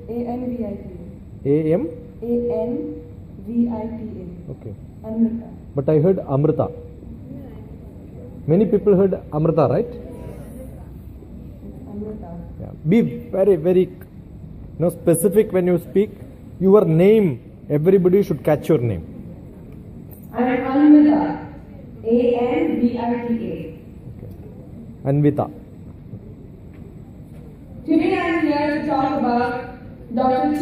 A-N-V-I-T-A. A-M? A-N-V-I-T-A. Okay. Amrita. But I heard Amrita. Many people heard Amrita, right? Amrita. Yeah. Be very, very specific when you speak. Your name, everybody should catch your name. I am Anvita. A-N-V-I-T-A. Okay. Anvita. Today I am here to talk about Dr.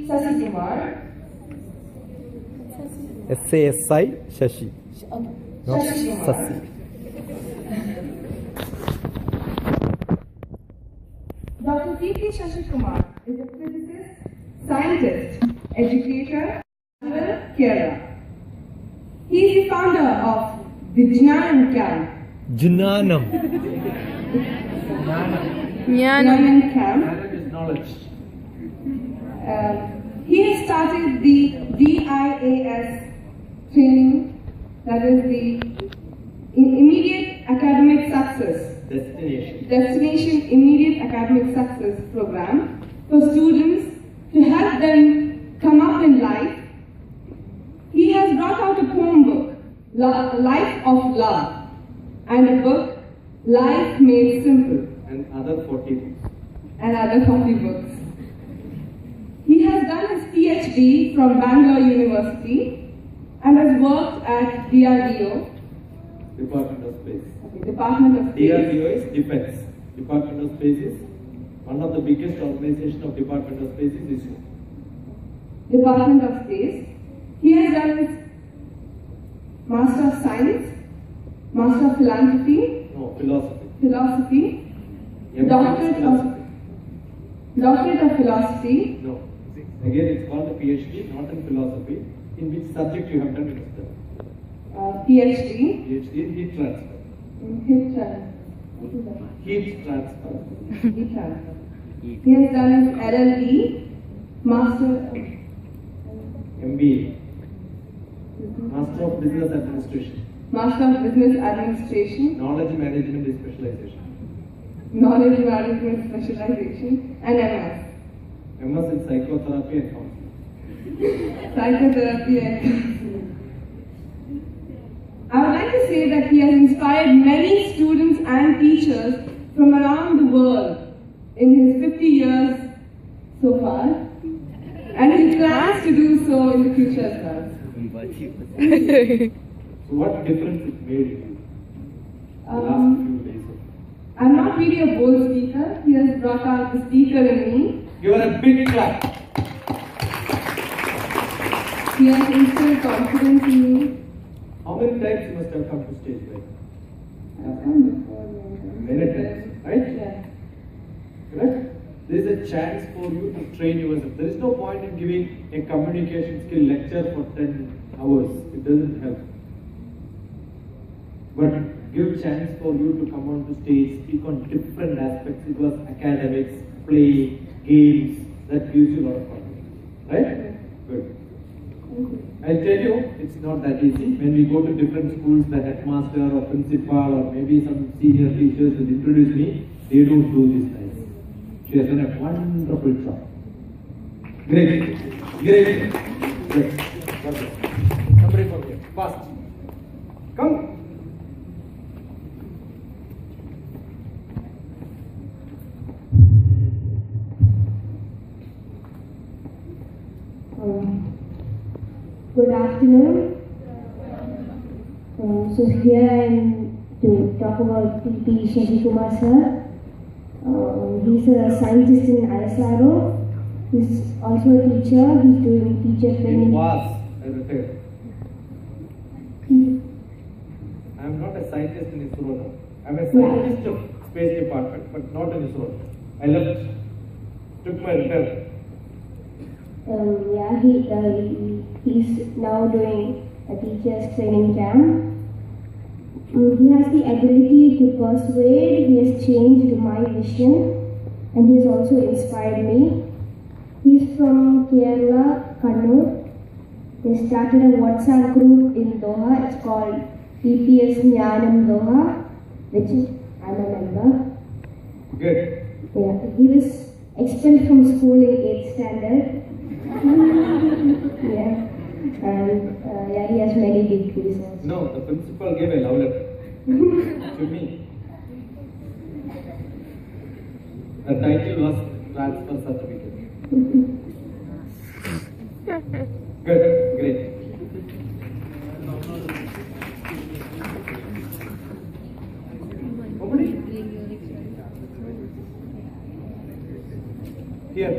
Sasikumar. S-A-S-I, Shashi. Okay. Not Sasikumar. Sasi. Dr. Sasikumar is a physicist, scientist, educator, and carer. He is the founder of Vijnanam Camp. Jnanam. Vijnanam Camp. Knowledge. He has started the DIAS training, that is the Immediate Academic Success. Destination Immediate Academic Success program for students to help them come up in life. He has brought out a poem book, Life of Love, and a book, Life Made Simple. And other 40 books. And other 40 books. He has done his PhD from Bangalore University and has worked at DRDO. Department of Space. Okay, Department of Space. DRDO is Defense. Department of Space is one of the biggest organization of Department of Space is ISRO. Department of Space. He has done his Master of Science, Master of Philanthropy, No, philosophy. Philosophy, Doctorate of Philosophy. No. Again, it's called a PhD, not in philosophy. In which subject you have done it? PhD. PhD in heat transfer. Heat transfer. Heat transfer. Heat transfer. He has done his LLB, Master MBA. Master of Business Administration. Master of Business Administration, Knowledge Management Specialization. Knowledge Management Specialization, and MS. MS in Psychotherapy and Counseling. Psychotherapy and I would like to say that he has inspired many students and teachers from around the world in his 50 years so far, and he plans to do so in the future as well. So what difference it made in you? The last few days. I'm not really a bold speaker. He has brought out the speaker in me. Give her a big clap. He has instilled confidence in me. How many times you must have come to stage right? I've come before. Many times, right? Yeah. Correct? There is a chance for you to train yourself. There is no point in giving a communication skill lecture for 10 hours. It doesn't help. But give chance for you to come on to stage, speak on different aspects. It was academics, play, games. That gives you a lot of confidence. Right? Good. I'll tell you, it's not that easy. When we go to different schools, the headmaster or principal or maybe some senior teachers will introduce me. They don't do this nice. She has done a wonderful job. Great. Great. Great. Somebody from here. Fast. Come. Good afternoon. So here I am to talk about P.P. Sasikumar sir. He's a scientist in ISRO. He's also a teacher. He's doing teacher training. Was and retired. I am not a scientist in ISRO now. I am a scientist of Space Department, but not in ISRO. I left, took my retirement. He's now doing a teacher's training camp. He has the ability to persuade. He has changed my vision, and he has also inspired me. He's from Kerala, Kannur. They started a WhatsApp group in Doha. It's called BPS Jnanam Doha, which I'm a member. Good. Yeah, he was expelled from school in 8th standard. Yeah. And yeah, he has many degrees also. No, the principal gave a love letter to me. The title was Transfer Certificate. Good, great. Nobody? Here.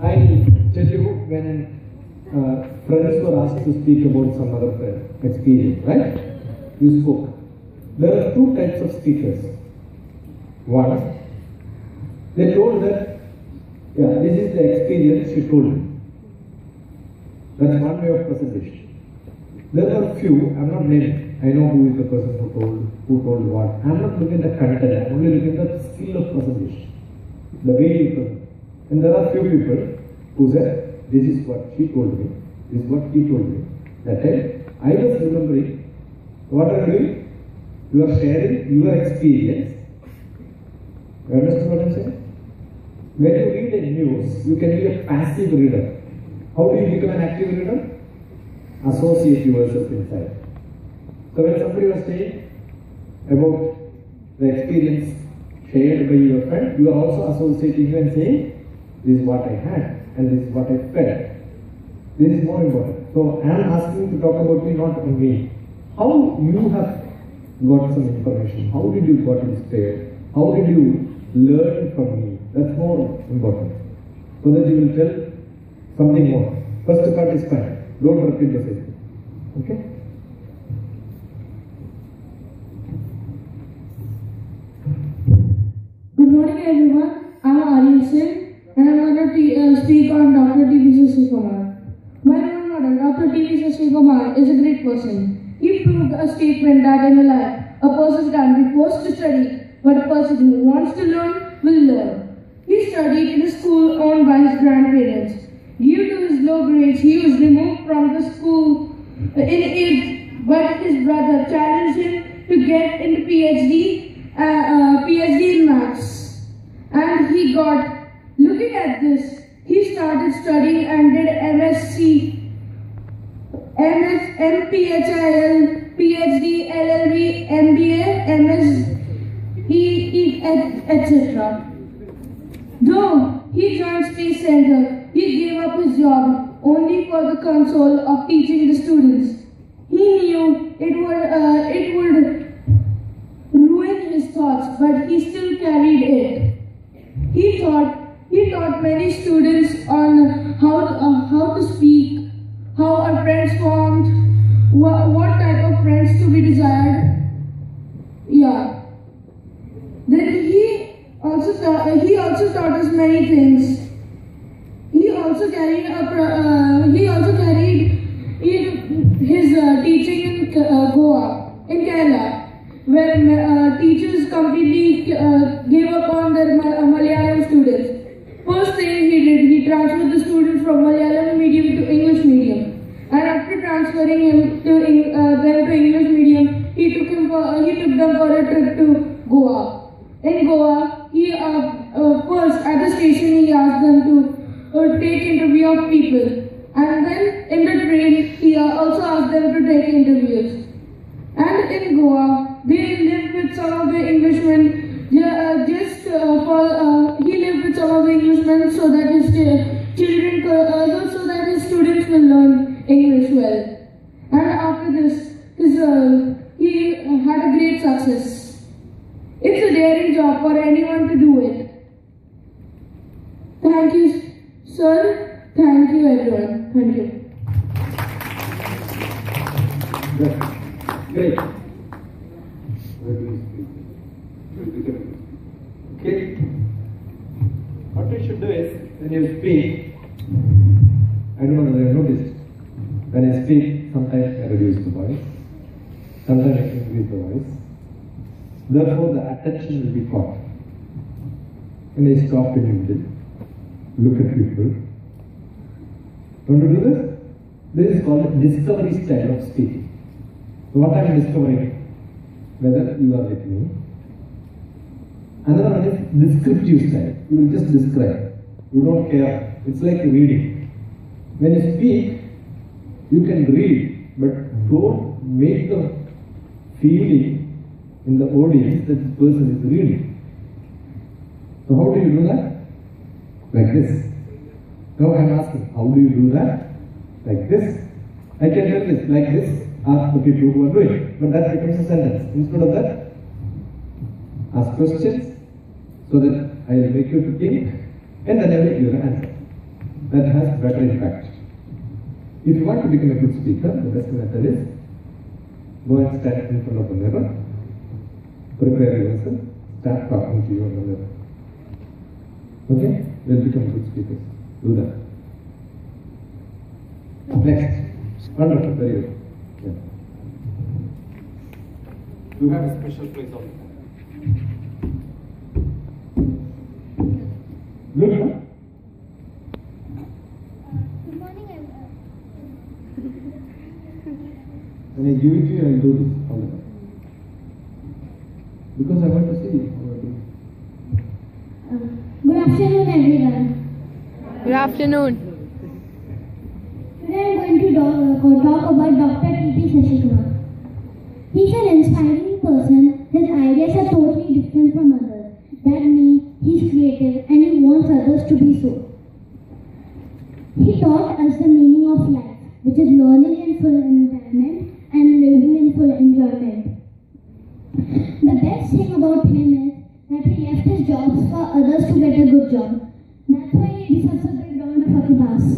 I'll tell you when friends were asked to speak about some other experience, right? You spoke. There are two types of speakers. One, they told that, yeah, this is the experience she told me. That's one way of presentation. There are few, I'm not naming. I know who is the person who told what. I'm not looking at the content, I'm only looking at the skill of presentation. The way you present. And there are few people who said, this is what she told me, this is what he told me. That time, I was remembering, what are you doing? You are sharing your experience. You understand what I'm saying? When you read a news, you can be a passive reader. How do you become an active reader? Associate yourself inside. So when somebody was saying about the experience shared by your friend, you are also associating and saying, this is what I had and this is what I felt. This is more important. So I am asking to talk about me, not on me. How you have got some information? How did you got inspired? How did you learn from me? That's more important. So that you will tell something more. First part is fine. Don't repeat the same. Okay? Good morning everyone. I'm Aryan Singh and I'm going to speak on DrTPS. My role model, DrTPS is a great person. He proved a statement that in life, a person can be forced to study, but a person who wants to learn will learn. He studied in a school owned by his grandparents. Due to his low grades, he was removed from the school in 8th, but his brother challenged him to get into PhD in maths. And he got, looking at this, he started studying and did MSc, MPHIL, PhD, LLB, MBA, MSE, etc. Though he joined Space Center, he gave up his job only for the console of teaching the students. He knew it would ruin his thoughts, but he still carried it. He taught many students on how to speak, how our friends formed, what type of friends to be desired. Yeah. Then he also taught us many things. He also carried his teaching in Goa, in Kerala, where teachers completely gave up on their Malayalam students. First thing he did, he transferred the students from Malayalam medium to English medium. And after transferring them to English medium, he took them for a trip to Goa. In Goa, he first at the station he asked them to take interview of people, and then in the train he also asked them to take interviews. And in Goa, they lived with some of the Englishmen. He lived with some of the Englishmen so that his students will learn English well. And after this, he had a great success. It's a daring job for anyone to do it. Thank you, sir. Thank you, everyone. Thank you. Great. Okay. What we should do is, when you speak, I don't know whether you have noticed, when I speak, sometimes I reduce the voice, sometimes I increase the voice. Therefore, the attention will be caught. When I stop in the middle, look at people. Want to do this? This is called discovery style of speaking. what I am discovering, whether you are with me. Another one is descriptive style. You will just describe. You don't care. It's like reading. When you speak, you can read, but don't make the feeling in the audience that this person is reading. So how do you do that? Like this. Now I am asking, how do you do that? Like this. I can tell this, like this. Ask the people who are doing it. But that becomes a sentence. Instead of that, ask questions so that I will make you to think and then I will give you an answer. That has better impact. If you want to become a good speaker, the best method is go and stand in front of the mirror, prepare yourself, start talking to you on the mirror. Okay? We'll become good speakers. Do that. Next. Wonderful, very good. Yeah. You have a special place on it. Good, huh? Good morning, everyone. When I give it to you, I will do this all the time. Because I want to see how I do. Good afternoon, everyone. Good afternoon. Today I'm going to talk about DrTPS. He's an inspiring person. His ideas are totally different from others. That means he's creative and he wants others to be so. He taught us the meaning of life, which is learning in full enjoyment and living in full enjoyment. The best thing about him is that he left his jobs for others to get a good job. That's why he deserves a big round of applause.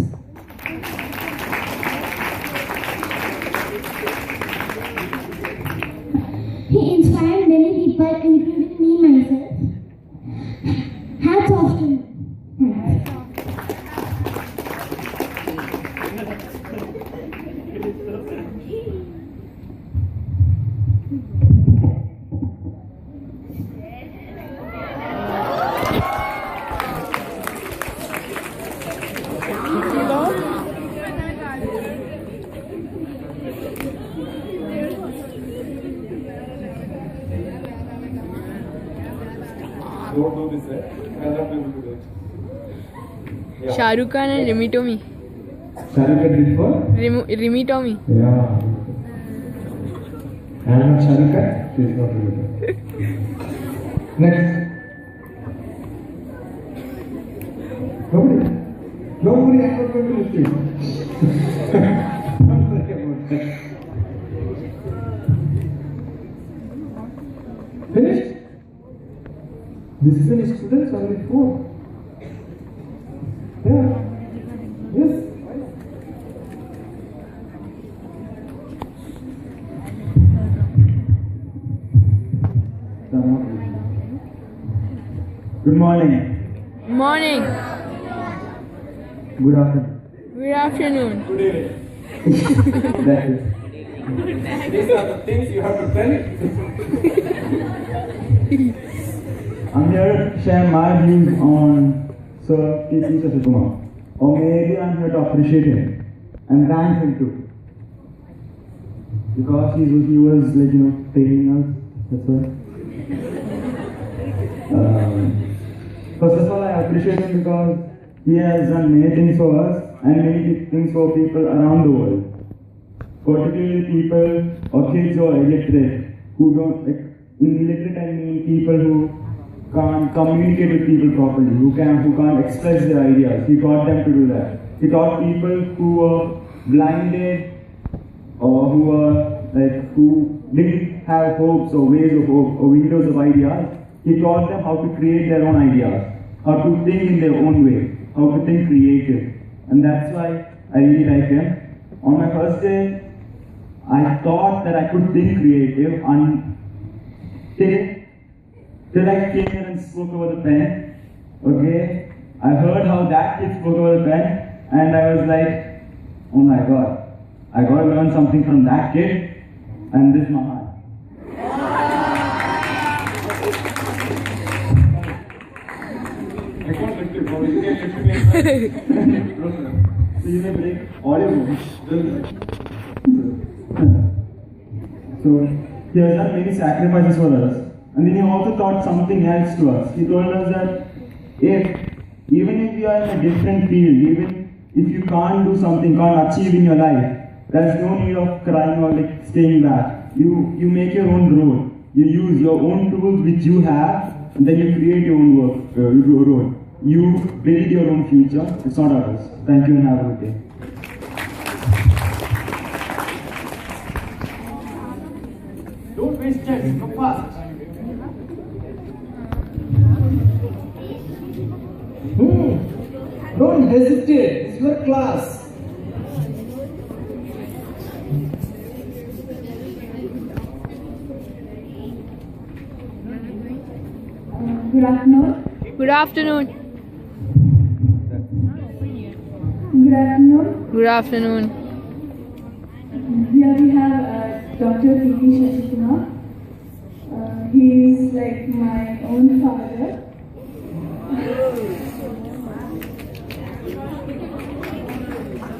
He inspired many people, including me myself. Hats off to him. Thanks. Don't do this, eh? I will not be able to do it. Yeah. Shah Rukh Khan and Rimi Tommy. Shahrukh Khan did for? Rimi Tommy. Yeah. I am not Shahrukh Khan. She is not related. Next. Nobody. Don't worry, I am not going to lift you. Don't worry about that. Finished? This is finished, students, only 4. Yeah. Yes. Good morning. Morning. Good afternoon. Good afternoon. Good evening. That's it. These are the things you have to tell. I'm here to share my views on Sir T.P. Sasikumar. Or maybe I'm here to appreciate him and thank him too. Because he was like, training us. That's why. First of all, I appreciate him because he has done many things for us and many things for people around the world. Particularly people or kids who are illiterate, who don't, illiterate I mean people who can't communicate with people properly, who can't express their ideas. He taught them to do that. He taught people who were blinded or who didn't have hopes or ways of hope or windows of ideas. He taught them how to create their own ideas, how to think in their own way, how to think creative. And that's why I really like him. On my first day, I thought that I could think creative till I came here and spoke over the pen. Okay? I heard how that kid spoke over the pen and I was like, oh my god, I gotta learn something from that kid and this Mahan. I can't lift you, probably. You can lift me. So you may break all your bones. So he has done many sacrifices for us. And then he also taught something else to us. He told us that even if you are in a different field, even if you can't do something, can't achieve in your life, there's no need of crying or like staying back. You make your own road. You use your own tools which you have, and then you create your own road. You build your own future. It's not ours. Thank you and have a good day. Don't waste time, come fast. Don't hesitate, it's your class. Good afternoon. Good afternoon. Good afternoon. Good afternoon. Here we have Dr. Shashikuma. He is like my own father.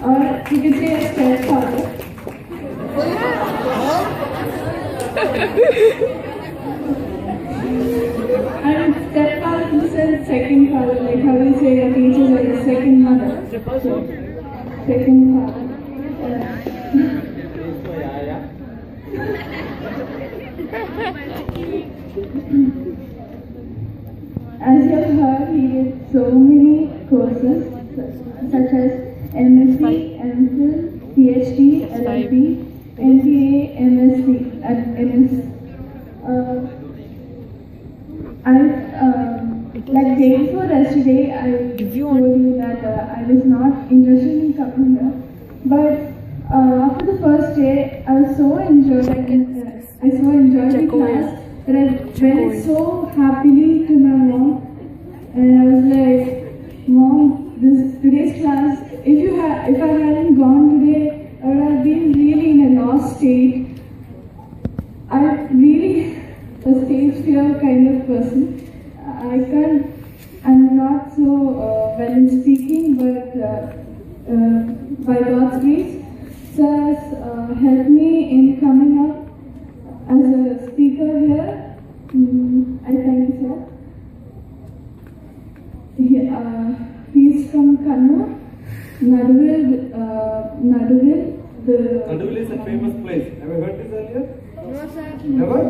Or you could say a stepfather. And stepfather in the sense second father, like how we say a teacher is like a second mother. Second father. As you have heard, he did so many courses such as MSc, MPhil, PhD, LLB, MBA, MSc, and MS. Like day before yesterday, I told you that I was not interested in coming here, but after the first day, I was so enjoyed. I so enjoyed the class that I went so happily to my mom, and I was like, "Mom, today's class. If I hadn't gone today, I would have been really in a lost state. I'm really a stage fear kind of person. I'm not so well in speaking, but by God's grace, Sir has helped me in coming up as a speaker here. I thank you, sir. He's from Kannur, Naduvil. Naduvil is a famous place. Have you heard this earlier? No, sir. Never?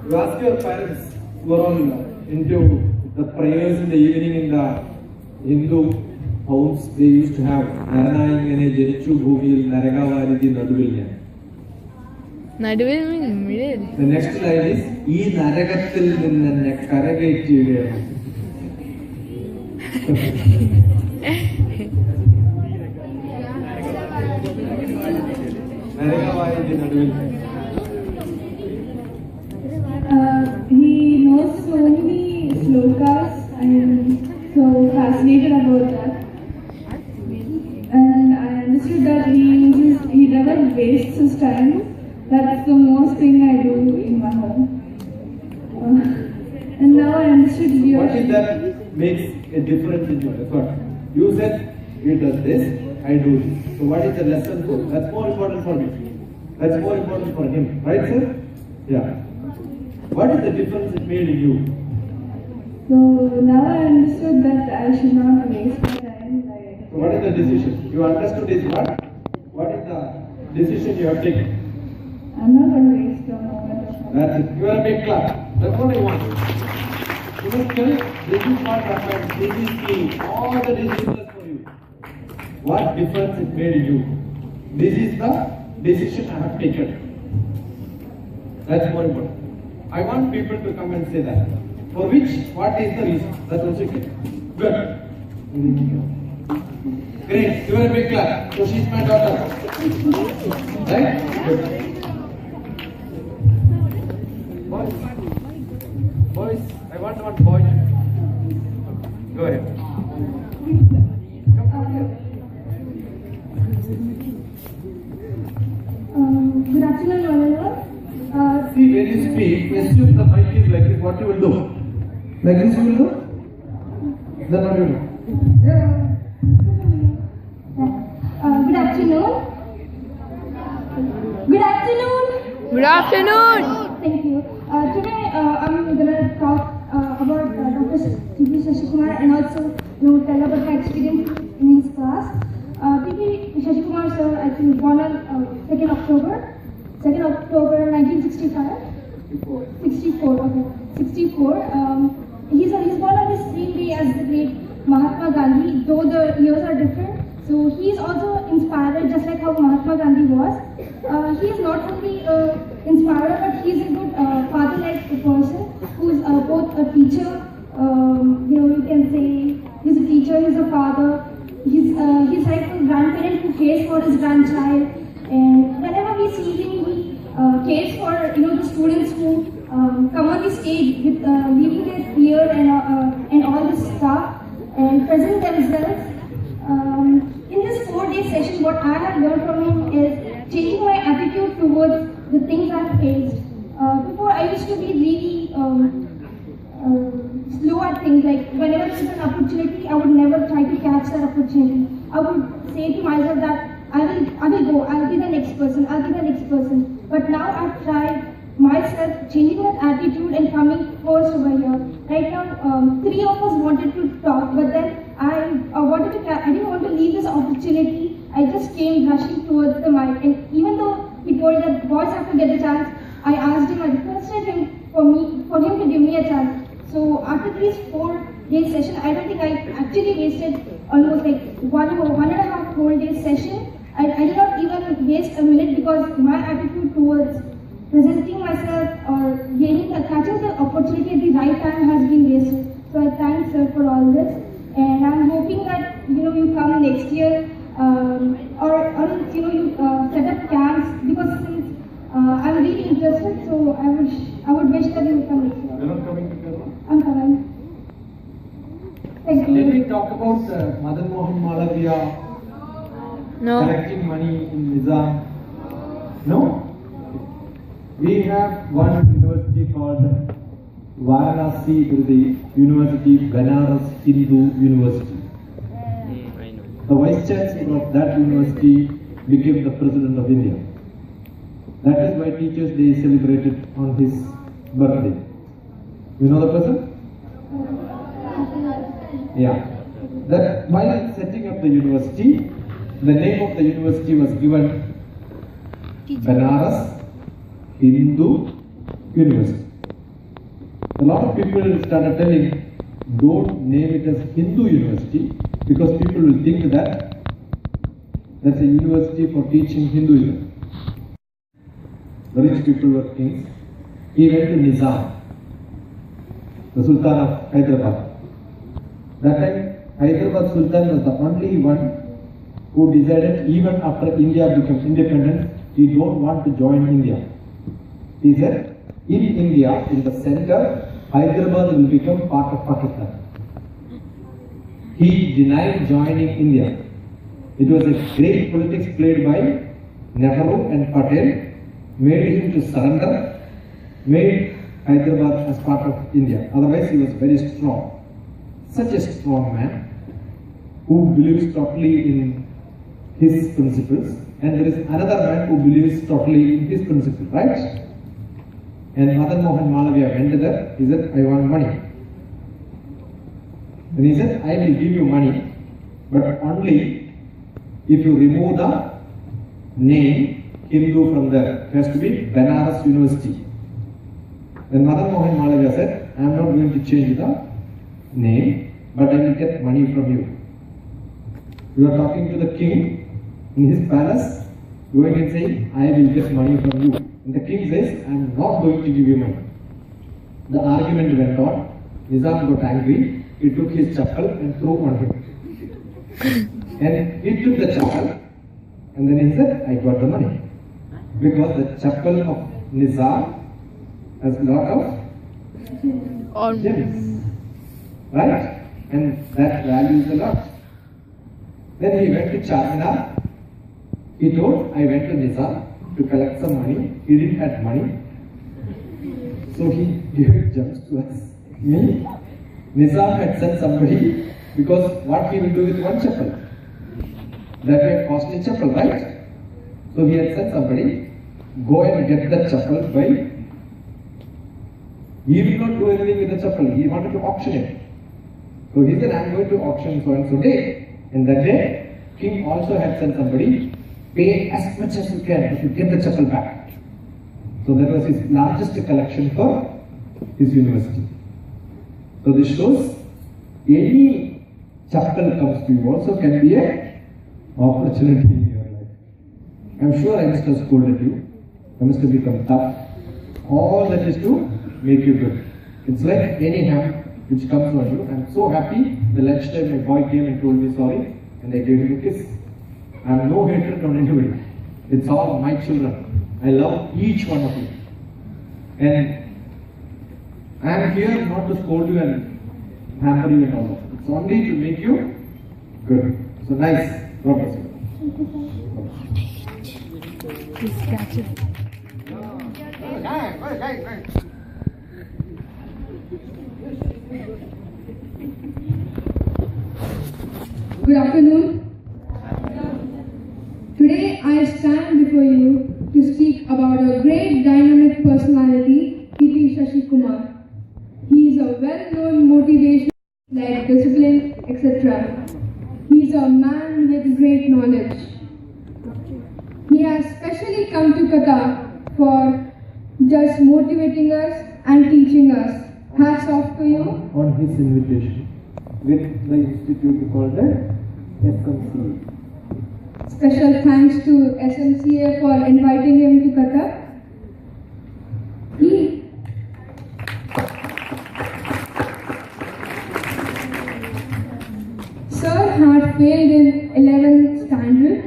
You ask your parents who are all into the prayers in the evening in the Hindu homes. They used to have Narayana Jenichu Bhumil Naragavaridi Naduvil. Naduvil means middle. The next line is E Naragatil Ninna Karagate. He knows so many slokas. I am so fascinated about that. And I understood that he never wastes his time. That's the most thing I do in my home. And now I understood your... What is that makes a difference in your effort? You said, he does this, I do this. So what is the lesson for? That's more important for me. That's more important for him. Right, sir? Yeah. What is the difference it made in you? So now I understood that I should not waste my time. So what is the decision? You understood is what? What is the decision you have taken? I'm not going to waste a moment of time. That's it. You are a big class. That's what I want. You must tell, this is what happened, this is key. All the decisions for you. What difference it made in you? This is the decision I have taken. That's more important. I want people to come and say that. For which, what is the reason? That's also good. Good. Great. You are a big class. So she's my daughter. Right? Good. Boys, I want one boy. Go ahead. Come here. Good afternoon, Manila. See, when you speak, assume the mic is like this. What you will do? Like this you will do? Then what you will do? Yeah. Good afternoon. Good afternoon. afternoon. Thank you. Today I'm going to talk about Dr. T.P. Shashikumar and also tell about my experience in his class. T.P. Shashikumar sir, I think born on 2nd October 1965. 64. Okay. 64. He's born on the same day as the great Mahatma Gandhi, though the years are different. So he is also inspired, just like how Mahatma Gandhi was. He is not only inspired, but he is a good father-like person who is both a teacher. You can say he's a teacher, he's a father. He's like a grandparent who cares for his grandchild. And whenever we see him, he cares for the students who come on the stage with leaving their fear and all this stuff and present themselves. In this 4-day session, what I have learned from him is changing my attitude towards the things I've faced. Before, I used to be really slow at things. Like whenever there's an opportunity, I would never try to catch that opportunity. I would say to myself that I will go. I'll be the next person. I'll be the next person. But now I've tried myself changing that attitude and coming first over here. Right now, 3 of us wanted to talk, but then I didn't want to leave this opportunity. I just came rushing towards the mic, and even though he told that boys have to get a chance, I asked him, I requested him for him to give me a chance. So after this 4-day session, I don't think I actually wasted almost like 1.5 whole day session. I did not even waste a minute because my attitude towards presenting myself or catching the opportunity at the right time has been wasted. So I thank sir for all this, and I'm hoping that you come next year or you set up camps, because since I'm really interested, so I would wish that you come next year. You're not coming to Kerala? I'm coming. Thank you. Did we talk about Madan Mohan Malaviya No. collecting money in Nizam? No? We have one university called Varanasi, the University Benares Hindu University. The vice chancellor of that university became the president of India. That is why Teachers' Day is celebrated on his birthday. You know the person? Yeah. That while setting up the university, the name of the university was given Benares Hindu University. A lot of people started telling, don't name it as Hindu University, because people will think that that's a university for teaching Hinduism. The rich people were kings. He went to Nizam, the Sultan of Hyderabad. That time, Hyderabad Sultan was the only one who decided, even after India became independent, he don't want to join India. He said, in India, in the center, Hyderabad will become part of Pakistan. He denied joining India. It was a great politics played by Nehru and Patel, made him to surrender, made Hyderabad as part of India. Otherwise, he was very strong. Such a strong man who believes totally in his principles, and there is another man who believes totally in his principles, right? And Madan Mohan Malaviya went there. He said, I want money. And he said, I will give you money, but only if you remove the name Hindu from there. It has to be Benares University. Then Madan Mohan Malaviya said, I am not going to change the name, but I will get money from you. You are talking to the king in his palace, going and saying, I will get money from you. And the king says, I am not going to give you money. The argument went on. Nizam got angry. He took his chappal and threw on him. And he took the chappal, and then he said, I got the money. Because the chappal of Nizam has a lot of gems. Right? And that values a lot. Then he went to Charminar. He told, I went to Nizam to collect some money. He didn't have money. So he gave gems to us. Me. Nizam had sent somebody, because what he will do with one chapel? That way costly chapel, right? So he had sent somebody. go and get the chapel by. He will not do anything with the chapel. He wanted to auction it. So he said, I'm going to auction so and so day. And that day, king also had sent somebody, pay as much as you can to get the chapel back. So that was his largest collection for his university. So this shows any chapel comes to you also can be an opportunity in your life. I'm sure I must have scolded you. I must have become tough. All that is to make you good. It's like any ham which comes on you. I'm so happy. The lunchtime my boy came and told me sorry and I gave him a kiss. I have no hatred on anybody. It's all my children. I love each one of you. And I am here not to scold you and hamper you and all that. It's only to make you good. So nice. God bless you. Good afternoon. Today I stand before you to speak about a great dynamic personality, P.P. Shashi Kumar. He is a well-known motivation like discipline, etc. He is a man with great knowledge. He has specially come to Qatar for just motivating us and teaching us. Hats off to you. On his invitation with the institute called the SMCA. Special thanks to SMCA for inviting him to Qatar. Sir had failed in 11th standard,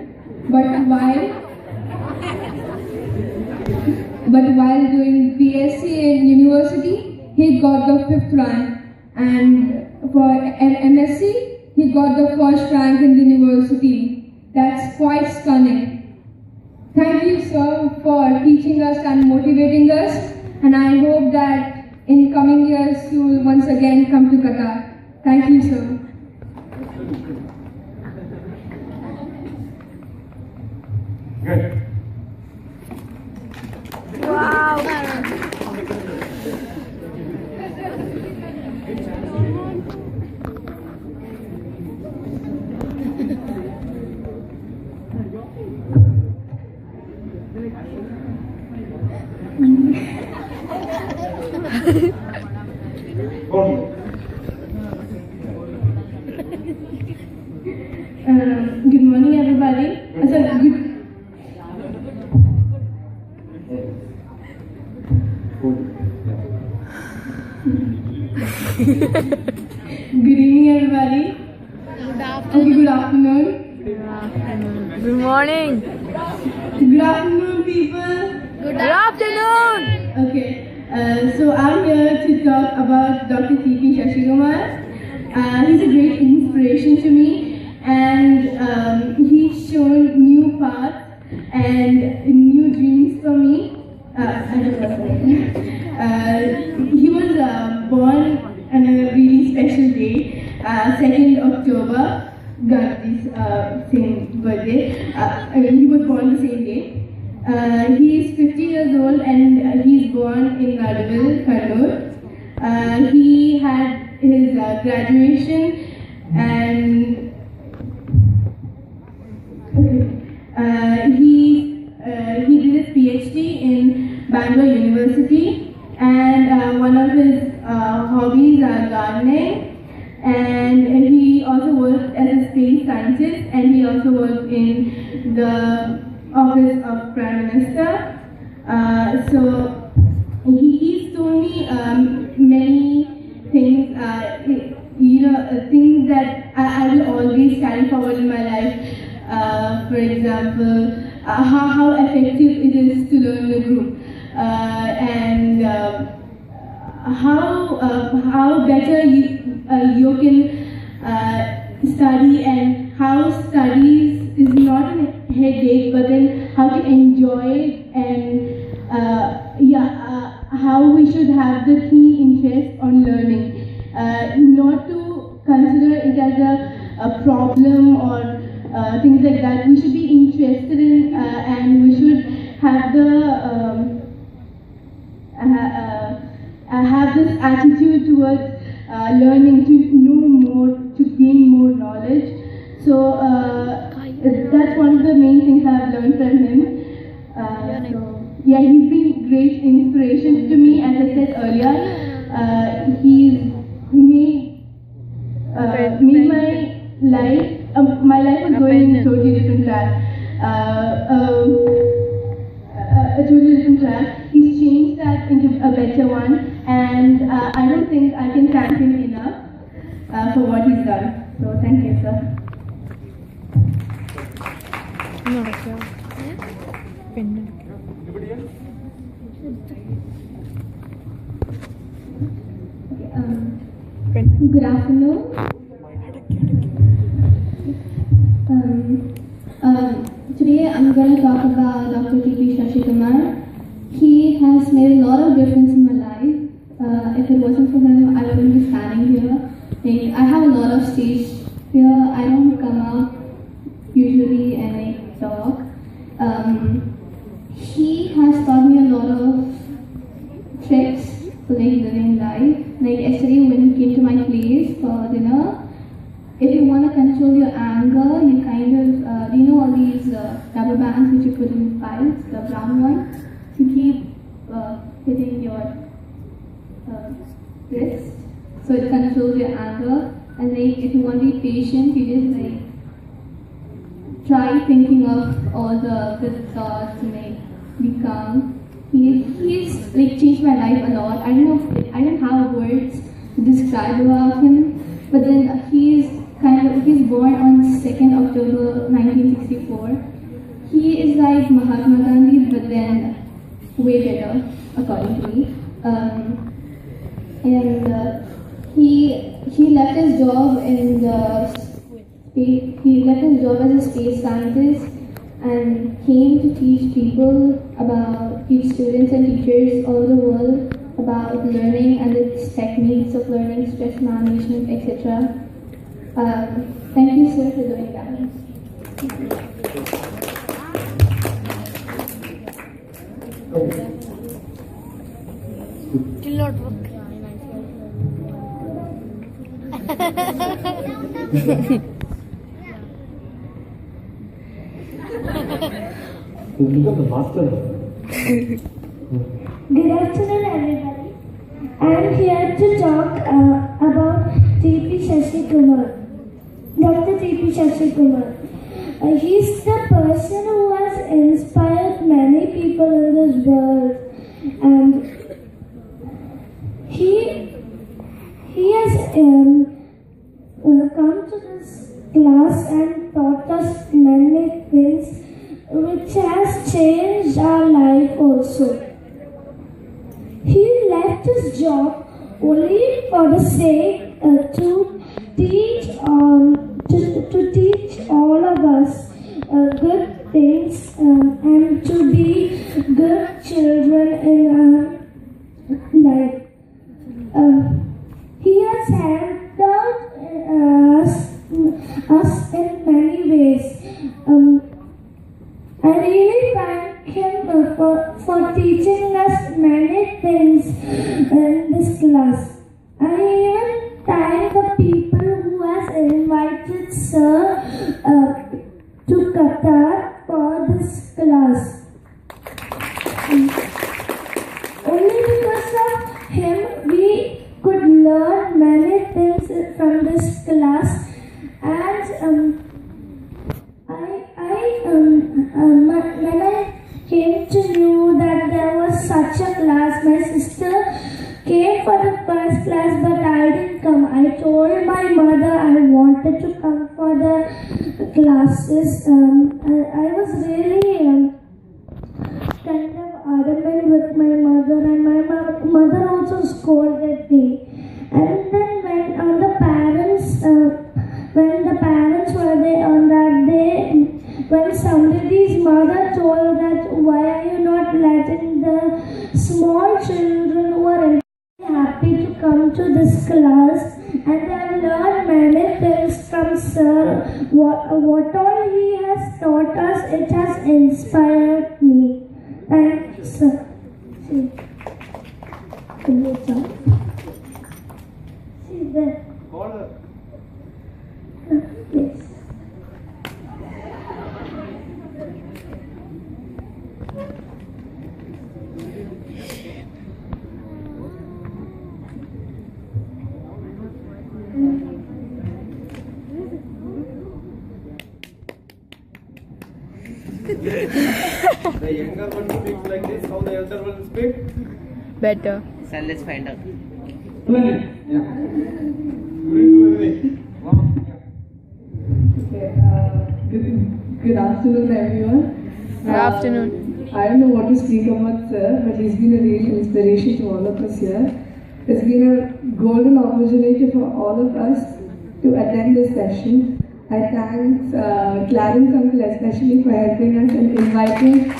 but while doing BSc in university, he got the 5th rank, and for MSc, he got the 1st rank in the university. That's quite stunning. Thank you, sir, for teaching us and motivating us, and I hope that in coming years you will once again come to Qatar. Thank you, sir. Good. Good morning, everybody. Good evening, everybody. Good afternoon. Good morning. Good afternoon, people. Good afternoon. Okay, so I'm here to talk about Dr. P.P. Shashi Kumar. He's a great inspiration to me, and he's shown new paths and new dreams for me. He was born on a really special day, 2nd October, Gandhi's same birthday. He was born the same day. He is 50 years old and he's born in Nadavil, Kannur. He had his graduation and he did his PhD in Bangalore University, and one of his hobbies are gardening, and he also worked as a space scientist, and he also worked in the office of Prime Minister. So he's told me many things, things that I will always carry forward in my life. For example, how effective it is to learn in a group, and how better you can study, and how studies is not a headache, but then how to enjoy it, and how we should have the keen interest on learning, not to consider it as a problem or things like that. We should be interested in, and we should have have this attitude towards learning, to know more, to gain more knowledge. So that's one of the main things I've learned from him. Yeah, he's been great inspiration to me. As I said earlier, he's made my life was going in a totally different track. A totally different track. He's changed that into a better one, and I don't think I can thank him enough for what he's done. So thank you, sir. Good afternoon. Today I'm going to talk about DrTPS Shashikumar. He has made a lot of difference in my life. If it wasn't for him, I wouldn't be standing here. Like, I have a lot of stage fear. I don't come out usually and talk. He has taught me a lot of tricks for living life. Like yesterday when he came to my place for dinner, if you want to control your anger, you kind of, you know all these rubber bands which you put in files, the brown one, you keep hitting your wrist, so it controls your anger. And like if you want to be patient, you just like try thinking of all the good thoughts and like be calm. He's like changed my life a lot. I don't have words to describe about him, but then he's born on 2nd October 1964. He is like Mahatma Gandhi, but then way better, according to me. He left his job in he left his job as a space scientist and came to teach students and teachers all over the world about learning and its techniques of learning, stress management, etc. Thank you, sir, for doing that. Still not work. Become the master. Good afternoon, everybody. I am here to talk about DrTPS Shashikumar. He's the person who has inspired many people in this world, and he has come to this class and taught us many things which has changed our life also. He left his job only for the sake to teach all of us good things and to be good children in our life. He has helped out us in many ways. I really thank him for teaching us many things in this class. I even thank the people who has invited Sir to Qatar for this class. Only because of him we could learn many things from this class, and when I came to know that there was such a class, my sister came for the first class, but I didn't come. I told my mother I wanted to come for the classes. I was really kind of adamant with my mother, and my mother also scolded me. And then when the parents were there on that day, when somebody's mother told that why are you not letting the small children who are happy to come to this class, and I learned many things from Sir. What all he has taught us, it has inspired me. The younger one speaks like this, how the elder one speak? Better. So let's find out. Splendid. Yeah. We will do everything. Wow. Okay, good afternoon, everyone. Good afternoon. I don't know what to speak about sir, but he's been a real inspiration to all of us here. It's been a golden opportunity for all of us to attend this session. I thank Clarence uncle especially for helping us and inviting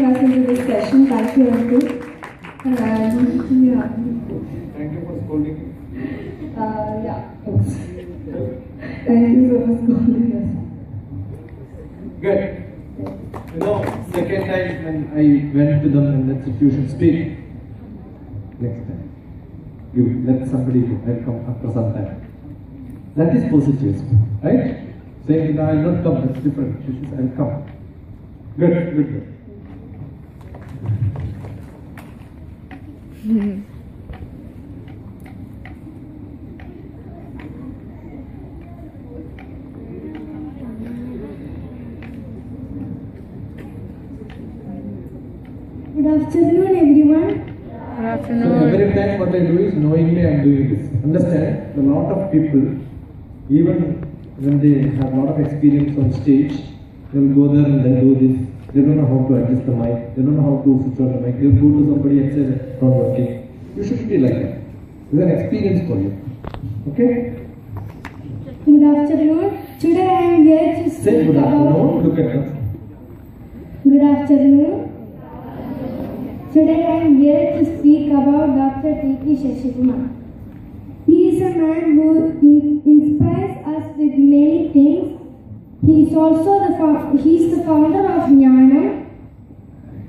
us into this session. Thank you, uncle. And yeah. Thank you for scolding. Yeah, thanks. Thank you so much for calling us. Good. You know, second time when I went to them and said, you should speak. Next time, you let somebody go. I'll come after some time. That is positive, right? Saying, no, I'll not come, that's different. She says, I'll come. Good. Good afternoon, everyone. Good So afternoon. every time what I do is knowingly I am doing this. Understand? A lot of people, even when they have a lot of experience on stage, they will go there and they'll do this. They don't know how to adjust the mic. They don't know how to switch on the mic. They'll go to somebody and say, not working. You should be like that. It's an experience for you. Okay? Good afternoon. Today I am here to Say speak good about. afternoon. Look at them. Good afternoon. Today I am here to speak about DrTPS. He is a man who inspires us with many things. He is also the founder of Jnanam.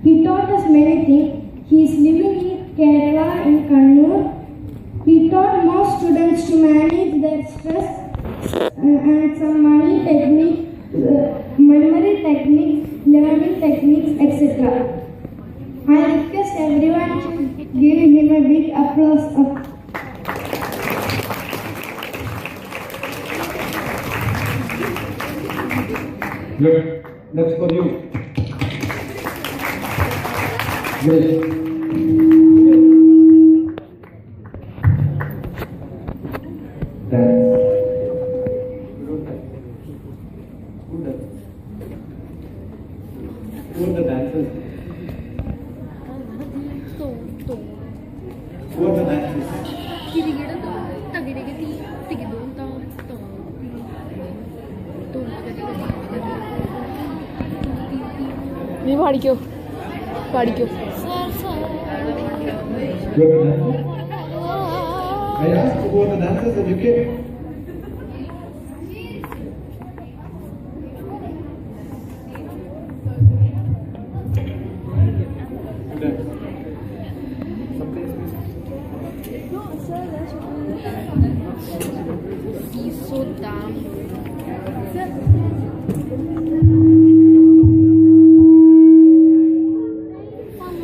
He taught us many things. He is living in Kerala in Kannur. He taught most students to manage their stress and some memory techniques, learning techniques, etc. I request everyone to give him a big applause. Good. That's for you. Great. Dance. Who are the dancers? Who are the dancers? നീ പാടിക്കോ പാടിക്കോ Good dancers. I asked who are the dancers and you came. He's so dumb.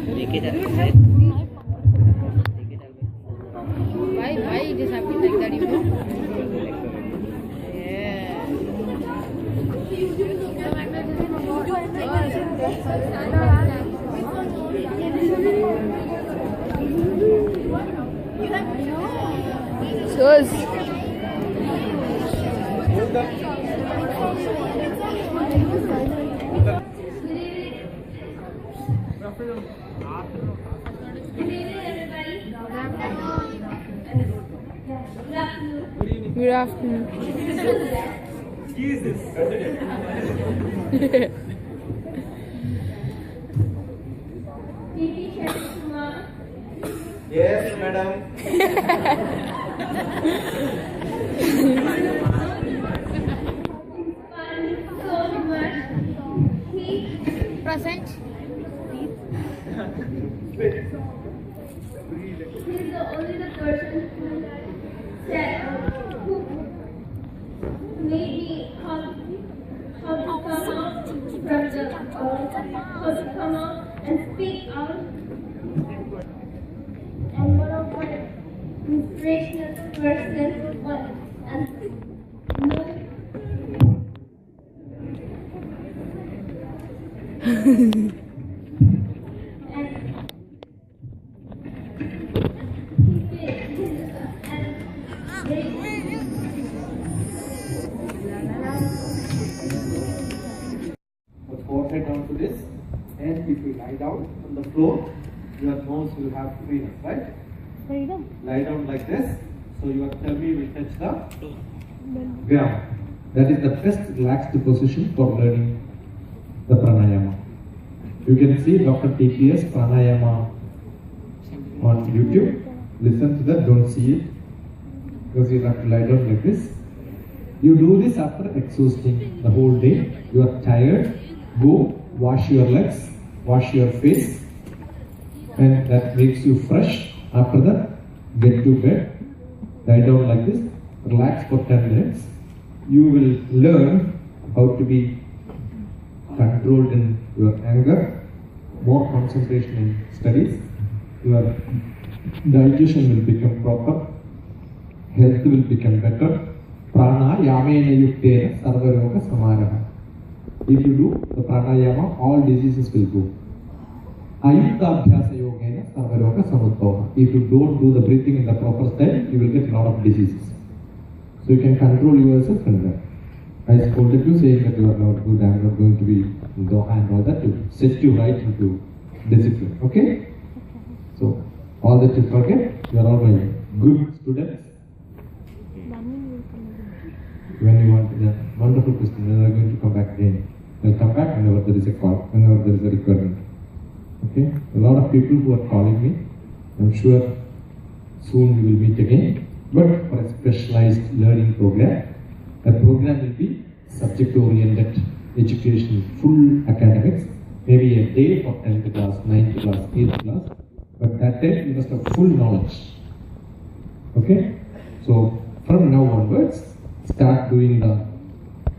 Take it up. Why it is happening like that, you know? Sus. Good afternoon. Jesus. Yes, madam. Present. He's only the person who said, who made me how to come out and speak out. And one of my inspirational person was The forehead down to this, and if you lie down on the floor, your nose will have freedom, right? Freedom. Lie down like this, so your tummy will touch the ground. That is the best relaxed position for learning the pranayama. You can see DrTPS pranayama on YouTube. Listen to that, don't see it, because you have to lie down like this. You do this after exhausting the whole day. You are tired, go wash your legs, wash your face, and that makes you fresh. After that, get to bed, lie down like this, relax for 10 minutes. You will learn how to be controlled in your anger, more concentration in studies, your digestion will become proper, health will become better. Prana yamena yuktena sarvaroga samaraha. If you do the pranayama, all diseases will go. Ayuktabhyasa yogena sarvaroga samudbhava. If you don't do the breathing in the proper style, you will get a lot of diseases. So you can control yourself in that. I scolded you saying that you are not good, I am not going to be in Doha and all that, to set you right into discipline. Okay? So, all that you forget, you are all my good students. When you want the wonderful question, when you are going to come back again, I'll come back whenever there is a call, whenever there is a requirement. Okay? A lot of people who are calling me, I'm sure soon we will meet again. But for a specialized learning program, a program will be subject-oriented education, full academics, maybe a day for 10th class, 9th class, 8th class, but that day you must have full knowledge. Okay? So, from now onwards, start doing the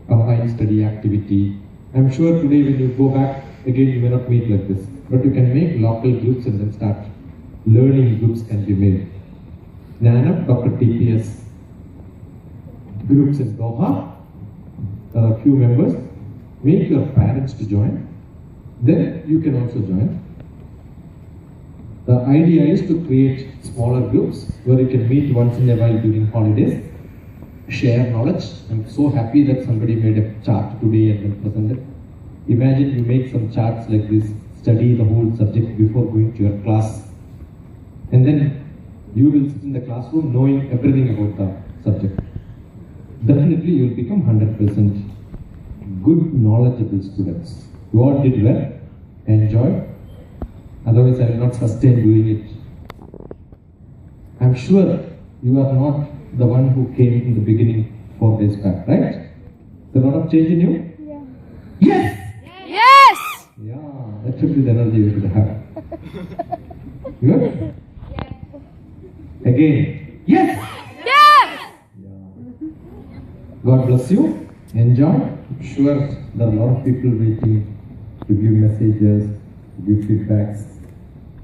combined study activity. I'm sure today when you go back, again you may not meet like this, but you can make local groups and then start learning groups can be made. Nana, DrTPS groups in Doha, there are a few members. Make your parents to join, then you can also join. The idea is to create smaller groups where you can meet once in a while during holidays, share knowledge. I'm so happy that somebody made a chart today and then presented. Imagine you make some charts like this, study the whole subject before going to your class, and then you will sit in the classroom knowing everything about the subject. Definitely you will become 100% good, knowledgeable students. You all did well, enjoy. Otherwise, I will not sustain doing it. I'm sure you are not the one who came in the beginning 4 days back, right? There's a lot of change in you? Yeah. Yes! Yes! Yeah, that should be the energy you should have. Good? Again. Yes! Yes! God bless you. Enjoy. I'm sure there are a lot of people waiting to give messages, to give feedbacks.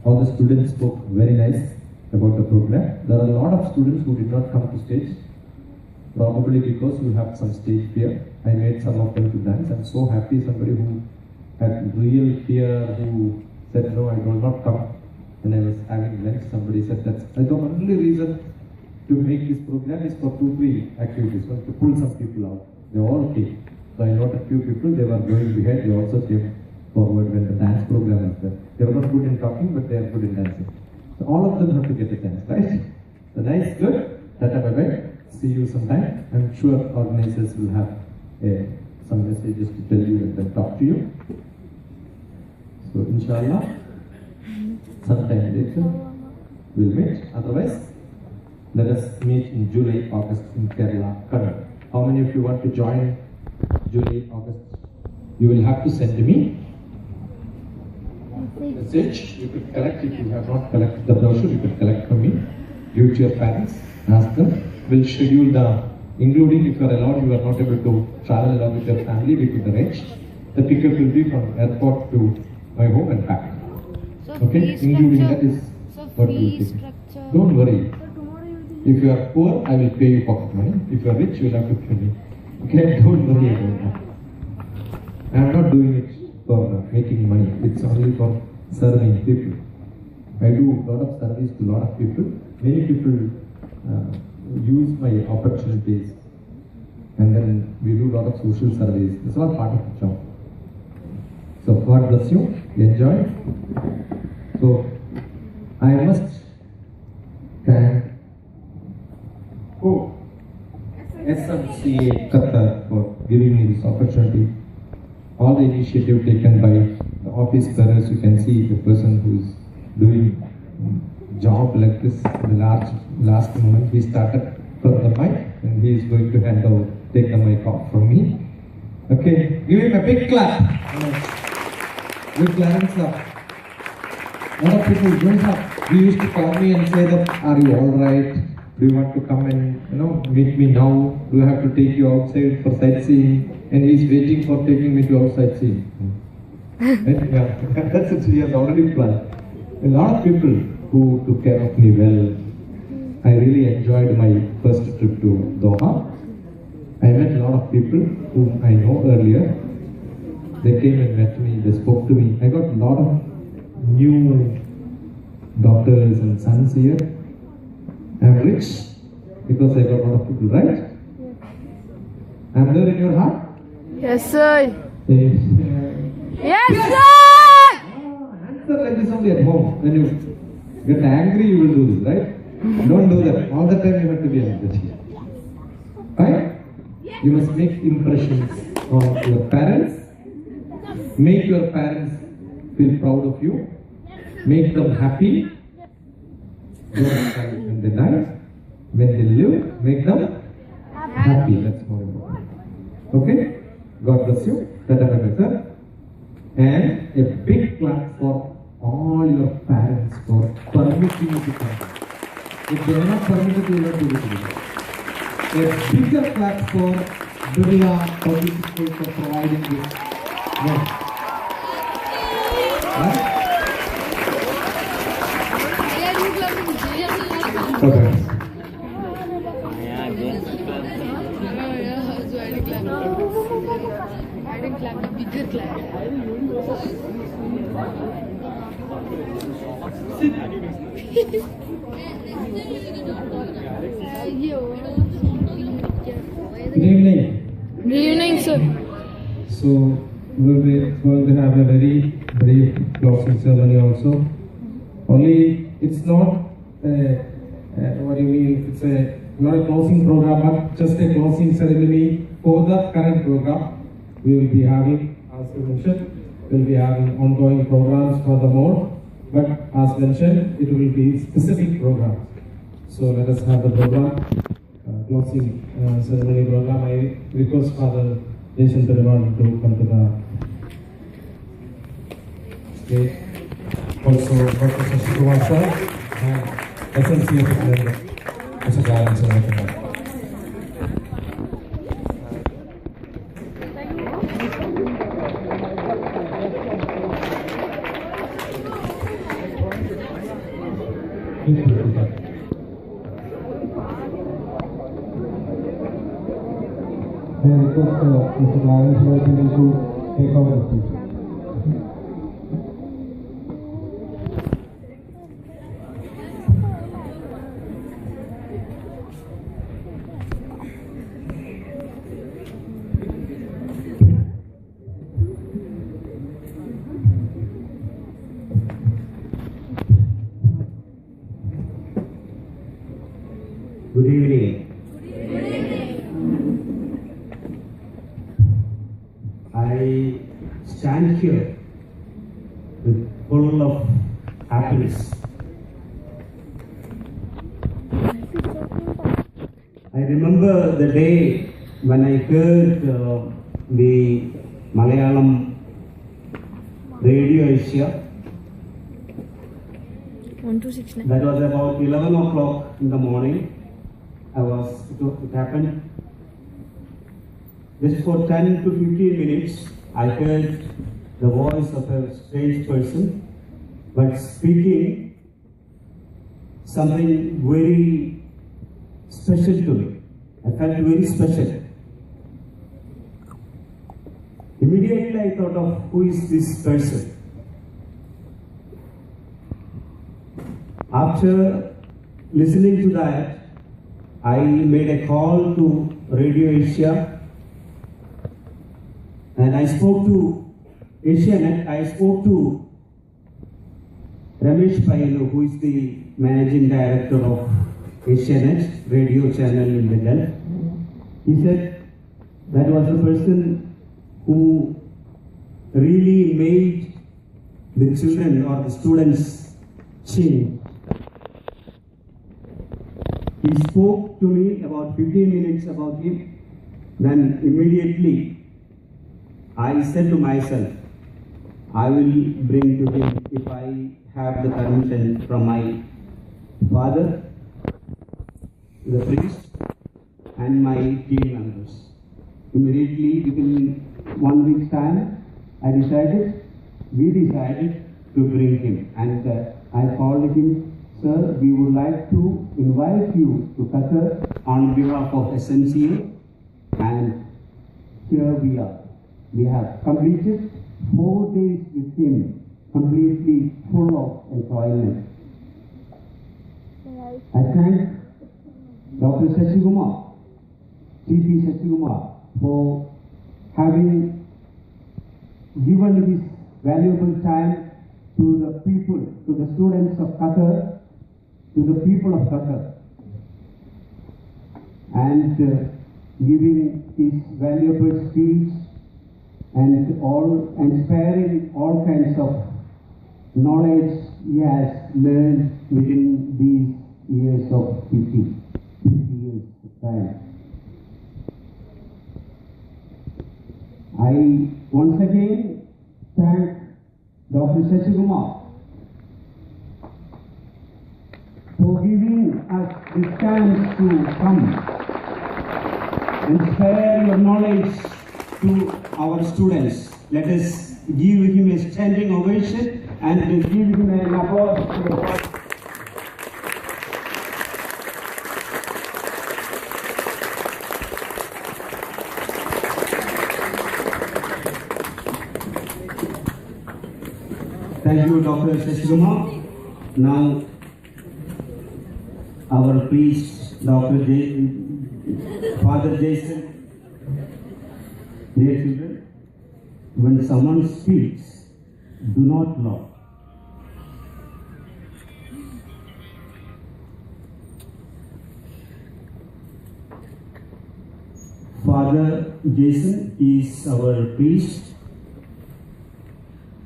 All the students spoke very nice about the program. There are a lot of students who did not come to stage, probably because you have some stage fear. I made some of them to dance. I'm so happy somebody who had real fear, who said, no, I will not come. When I was having lunch, somebody said that the only reason to make this program is for 2-3 activities, so to pull some people out. They all came. So I know a few people, they were going behind, they also came forward when the dance program was there. They were not good in talking, but they are good in dancing. So all of them have to get a chance, right? So nice, good. Tata, bye-bye. See you sometime. I'm sure organizers will have some messages to tell you and then talk to you. So inshallah, sometime later we'll meet. Otherwise, let us meet in July, August in Kerala, Kannada. How many of you want to join July, August? You will have to send me message. You could collect if you have not collected the brochure. You could collect from me. Give it to your parents. Ask them. We'll schedule the, including if you are allowed, you are not able to travel along with your family, we could arrange. The pickup will be from airport to my home and back. So Okay, fee including that structure. is So what we fee will take. structure. Don't worry. If you are poor, I will pay you pocket money. If you are rich, you will have to pay me. Okay, don't worry about that. I am not doing it for me. making money. It's only for serving people. I do a lot of service to a lot of people. Many people use my opportunities, and then we do a lot of social service. It's all part of the job. So God bless you. Enjoy. So I must thank SMCA Qatar for giving me this opportunity. All the initiative taken by the office bearers, you can see the person who is doing job like this in the last moment. He started from the mic and he is going to take the mic off from me. Okay, give him a big clap. Good Clarence up. A lot of people don't have. We used to call me and say that, are you alright? Do you want to come and meet me now? Do I have to take you outside for sightseeing? And he's waiting for taking me to outside sightseeing. Right? Yeah, that's it. He has already planned. A lot of people who took care of me well. I really enjoyed my first trip to Doha. I met a lot of people whom I know earlier. They came and met me, they spoke to me. I got a lot of new daughters and sons here. I'm rich because I got a lot of people, right? I'm there in your heart? Yes, sir. Yes, Yes, sir. answer like this only at home. When you get angry, you will do this, right? Don't do that. All the time you have to be angry. Right? You must make impressions on your parents. Make your parents feel proud of you. Make them happy. Don't cry when they die. When they live, make them happy. That's more important. Okay? God bless you. Tata bye sir. And a big clap for all your parents for permitting you to come. If they are not permitted, you will not do this. A bigger clap for Birla Public School for providing this. Yeah. Right? Okay. I didn't clap the bigger clap. Good evening. Good evening, sir. So we'll be going to have a very brief closing ceremony also. Only it's not what do you mean? It's not a closing program, but just a closing ceremony for the current program. We will be having, as we mentioned, we'll be having ongoing programs furthermore. But as mentioned, it will be specific programs. So let us have the program, closing ceremony program. I request Father Jason Perumal to come to the stage. Also, Dr. Shashikumar sir and SMCA President, Mr. Clarence sir. I request Mr. Clarence to take over the speech. Good evening. I stand here with full of happiness. I remember the day when I heard the Malayalam Radio Asia. 1269. That was about 11 o'clock in the morning. It happened. Just for 10 to 15 minutes, I heard the voice of a strange person, but speaking something very special to me. I felt very special. Immediately I thought of who is this person. After listening to that, I made a call to Radio Asia and I spoke to Asianet. I spoke to Ramesh Payanu, who is the managing director of Asianet radio channel in the Gulf. He said that was a person who really made the children or the students change. He spoke to me about 15 minutes about him. Then immediately I said to myself, I will bring to him if I have the permission from my father, the priest, and my team members. Immediately, within 1 week's time, we decided to bring him. And I called him, sir, we would like to invite you to Qatar on behalf of SMCA. And here we are. We have completed 4 days with him, completely full of enjoyment. I thank Dr. Shashigumar, TP Shashigumar, for having given his valuable time to the people, to the students of Qatar, to the people of Qatar, and giving his valuable speech and all inspiring all kinds of knowledge he has learned within these years of 50 years of time. I once again thank Dr. Shashigumar for giving us this chance to come and share your knowledge to our students. Let us give him a standing ovation and give him an applause. Thank you, Dr. Shashigumar. Now, our priest, Father Jason. Dear children, when someone speaks, do not laugh. Father Jason is our priest,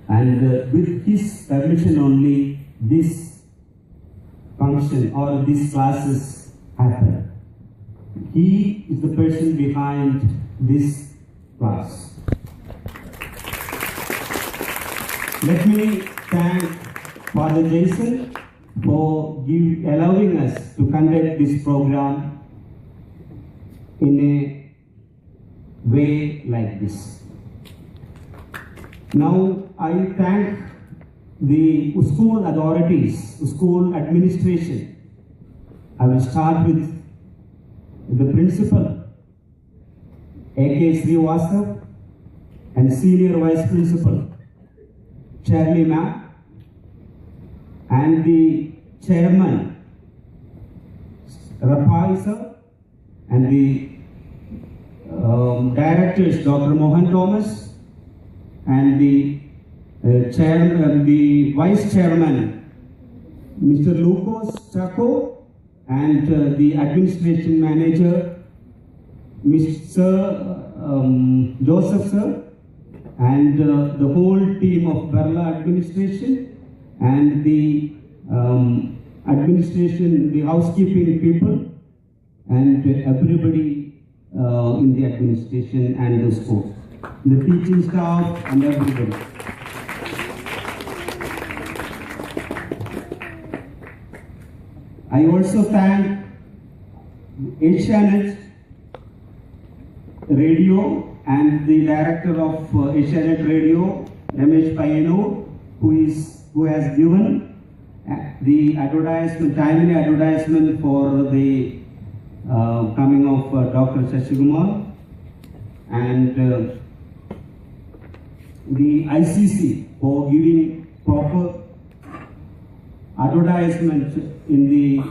and with his permission only this function or these classes happen. He is the person behind this class. Let me thank Father Jason for allowing us to conduct this program in a way like this. Now I thank the school authorities, school administration. I will start with the principal, A.K. Srivastav, and senior vice principal, Charlie Ma'am, and the chairman, Rapai sir, and the directors, Dr. Mohan Thomas, and the chairman, the vice chairman, Mr. Lucas Chaco, and the administration manager, Mr. Joseph sir, and the whole team of Berla administration, and the administration, the housekeeping people, and everybody in the administration and the school, the teaching staff and everybody. I also thank Asianet Radio and the director of Asianet Radio, Ramesh Payanu, who has given the advertisement, timely advertisement for the coming of Dr. Shashigumar, and the ICC for giving proper advertisement in the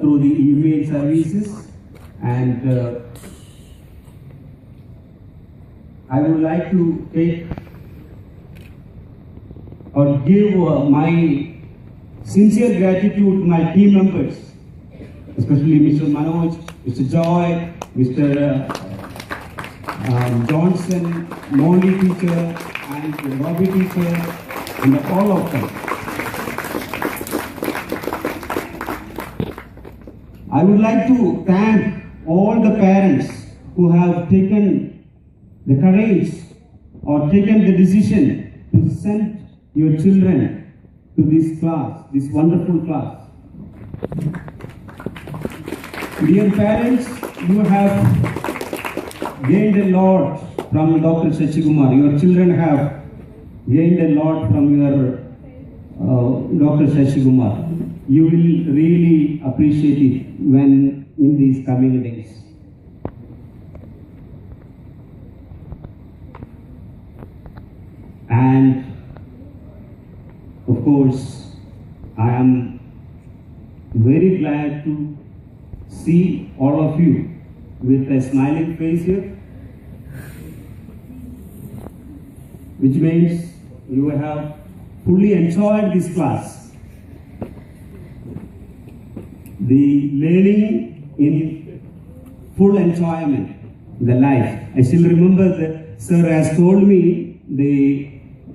through the email services, and I would like to take or give my sincere gratitude to my team members, especially Mr. Manoj, Mr. Joy, Mr. Johnson, Molly teacher, and Robbie teacher, and all of them. I would like to thank all the parents who have taken the courage or taken the decision to send your children to this class, this wonderful class. Dear parents, you have gained a lot from Dr. Shashikumar. Your children have gained a lot from your Dr. Shashikumar. You will really appreciate it when in these coming days. And of course, I am very glad to see all of you with a smiling face here, which means you have fully enjoyed this class. The learning in full enjoyment, the life. I still remember the sir has told me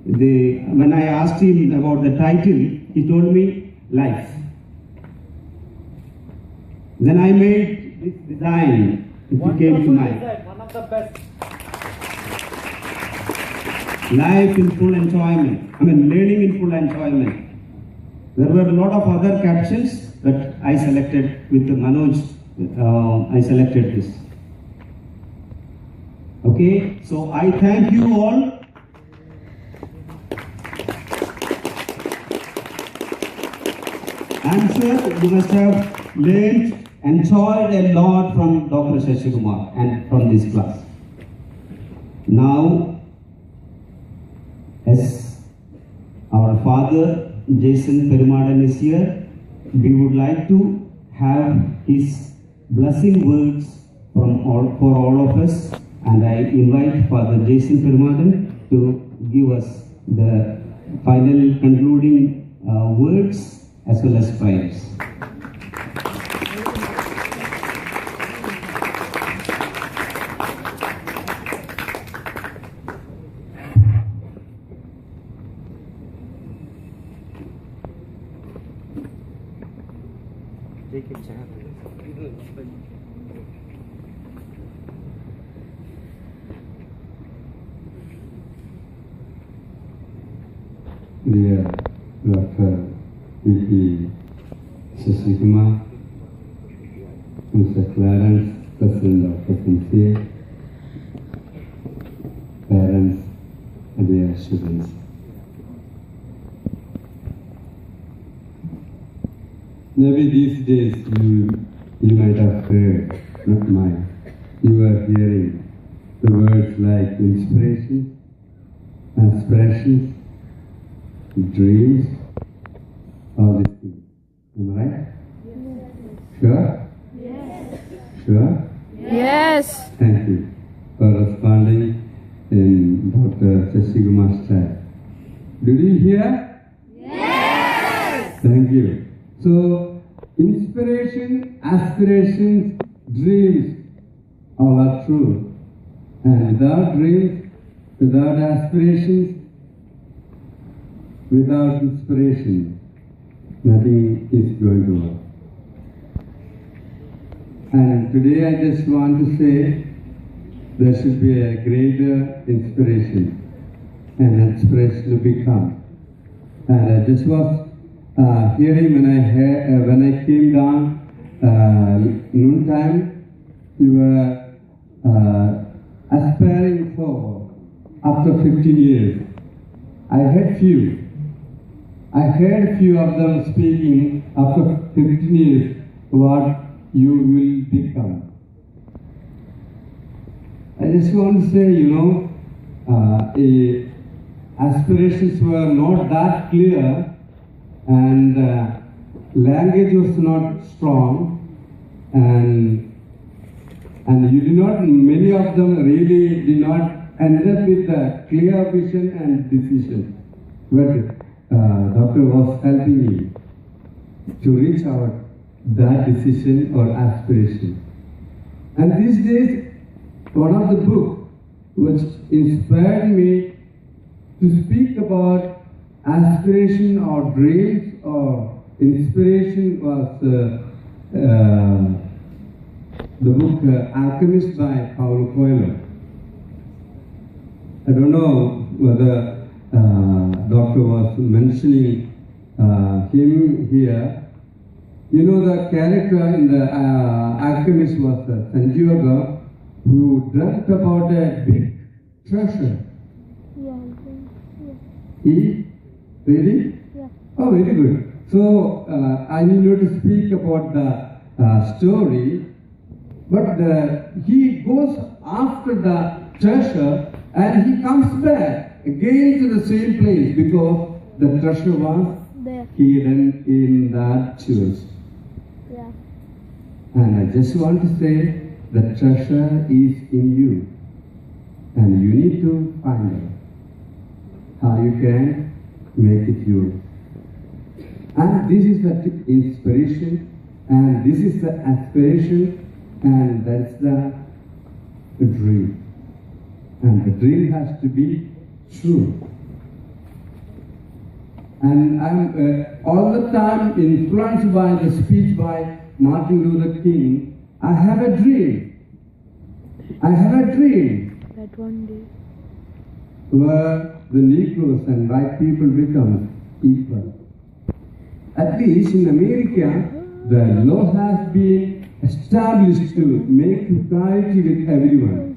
when I asked him about the title, he told me life. Then I made this design, it came to mind. One of the best. Life in full enjoyment. Learning in full enjoyment. There were a lot of other captions, but I selected with Manoj, I selected this. Okay, so I thank you all. I'm sure you must have learned, enjoyed a lot from Dr. Shashikumar and from this class. Now, as our father Jason Perumadan is here, we would like to have his blessing words from for all of us, and I invite Father Jason Perumadan to give us the final concluding words as well as prayers. Dear Dr. E.P. Shashikumar, Mr. Clarence, President of SMCA, parents, and dear students. Maybe these days you might have heard, not mine, you are hearing the words like inspiration, aspirations, dreams, all these things. Am I right? Yes. Sure? Yes. Sure? Yes. Thank you for responding in Dr. Shashikumar's style. Did you hear? Yes. Thank you. So, inspiration, aspirations, dreams, all are true. And without dreams, without aspirations, without inspiration, nothing is going to work. And today I just want to say there should be a greater inspiration and inspiration to become. And I just was hearing when I came down noontime, you were aspiring for after 15 years. I heard few of them speaking after 15 years what you will become. I just want to say, aspirations were not that clear, and language was not strong, and you did not, many of them really did not end up with a clear vision and decision. But doctor was helping me to reach out that decision or aspiration. And these days, one of the books which inspired me to speak about aspiration or dreams or inspiration was the book Alchemist by Paulo Coelho. I don't know whether doctor was mentioning him here. You know, the character in the Alchemist was Sanjyoga, who dreamt about a big treasure. He? Really? Yeah. Oh, very good. So, I need not to speak about the story, but he goes after the treasure and he comes back again to the same place because the treasure was hidden in that church. Yeah. And I just want to say the treasure is in you, and you need to find out how you can make it yours. And this is the inspiration, and this is the aspiration, and that's the dream. And the dream has to be true. And I'm all the time influenced by the speech by Martin Luther King. I have a dream. I have a dream. That one day. Where the Negroes and white people become equal. At least in America, the law has been established to make equality with everyone.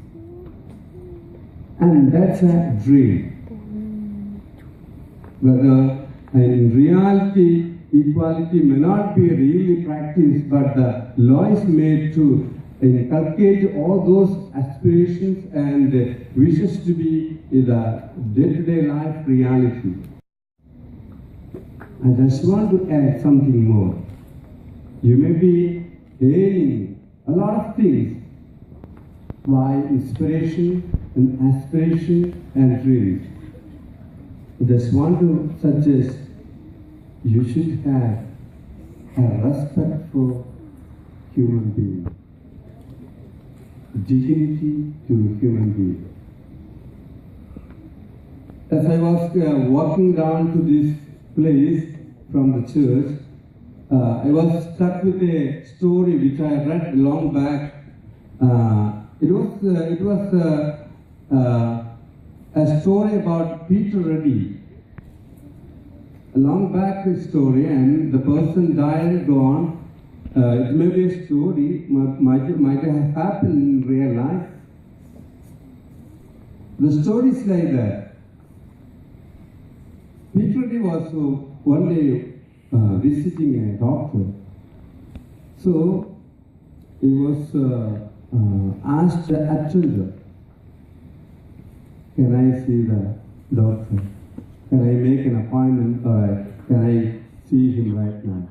And that's a dream. Whether in reality, equality may not be really practiced, but the law is made to inculcate all those aspirations and wishes to be in the day-to-day life reality. I just want to add something more. You may be aiming a lot of things by inspiration and aspiration and dreams. I just want to suggest you should have a respect for human beings, dignity to human beings. As I was walking down to this place from the church, I was struck with a story which I read long back. It was a story about Peter Reddy. A long back story, and the person died and gone. It may be a story, might have happened in real life. The story is like that. Peter Reddy was one day visiting a doctor. So he was asked the attendant, "Can I see the doctor? Can I make an appointment, or can I see him right now?"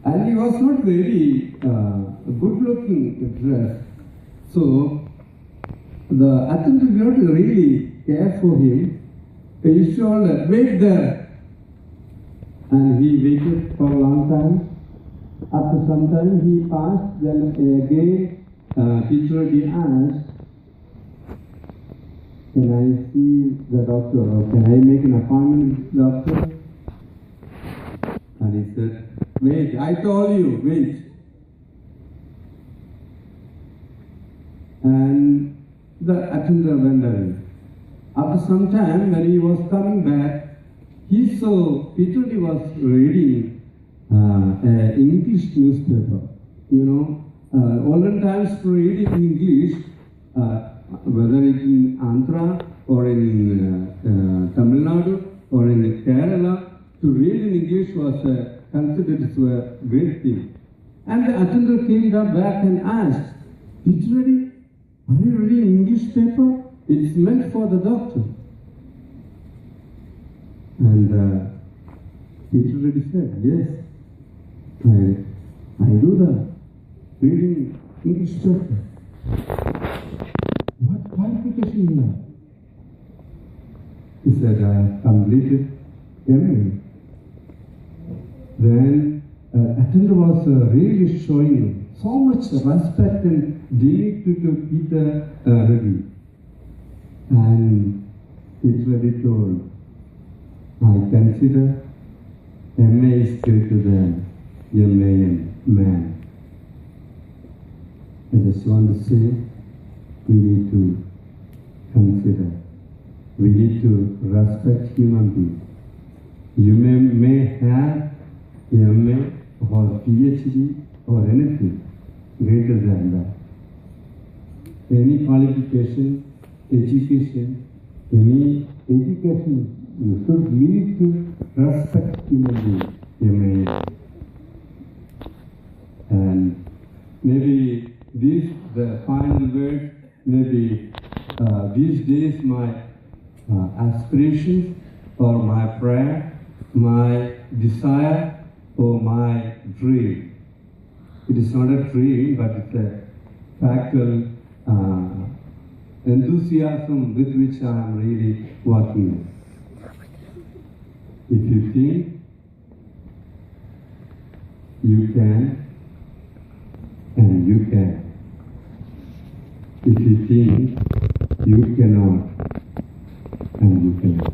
And he was not very good looking dressed. So the attendant did not really care for him. He told, "Wait there." And he waited for a long time. After some time he passed, then again Peter Reddy asked, "Can I see the doctor, or can I make an appointment with the doctor?" And he said, "Wait, I told you, wait." And the attendant went away. After some time, when he was coming back, he saw Peter Reddy was reading an English newspaper. You know, olden times for reading English, whether it's in Andhra or in Tamil Nadu or in Kerala, to read in English was considered a great thing. And the attendant came back and asked, "Peter Reddy, are you reading English paper? It's meant for the doctor." And teacher already said, yes, I do the reading English chapter. What qualification you have? He said, I have completed MA. Then attendant was really showing so much respect and dignity to Peter Reddy. And it really told, I consider MA is greater than MAN, man. I just want to say, we need to consider, we need to respect human beings. You may have MA or PhD or anything greater than that. Any qualification, education, any education, you should lead to respect human beings. MA. And maybe these, the final word, maybe these days my aspirations or my prayer, my desire or my dream. It is not a dream, but it's a factual enthusiasm with which I am really working. If you think you can, and you can. If you think you cannot, and you cannot.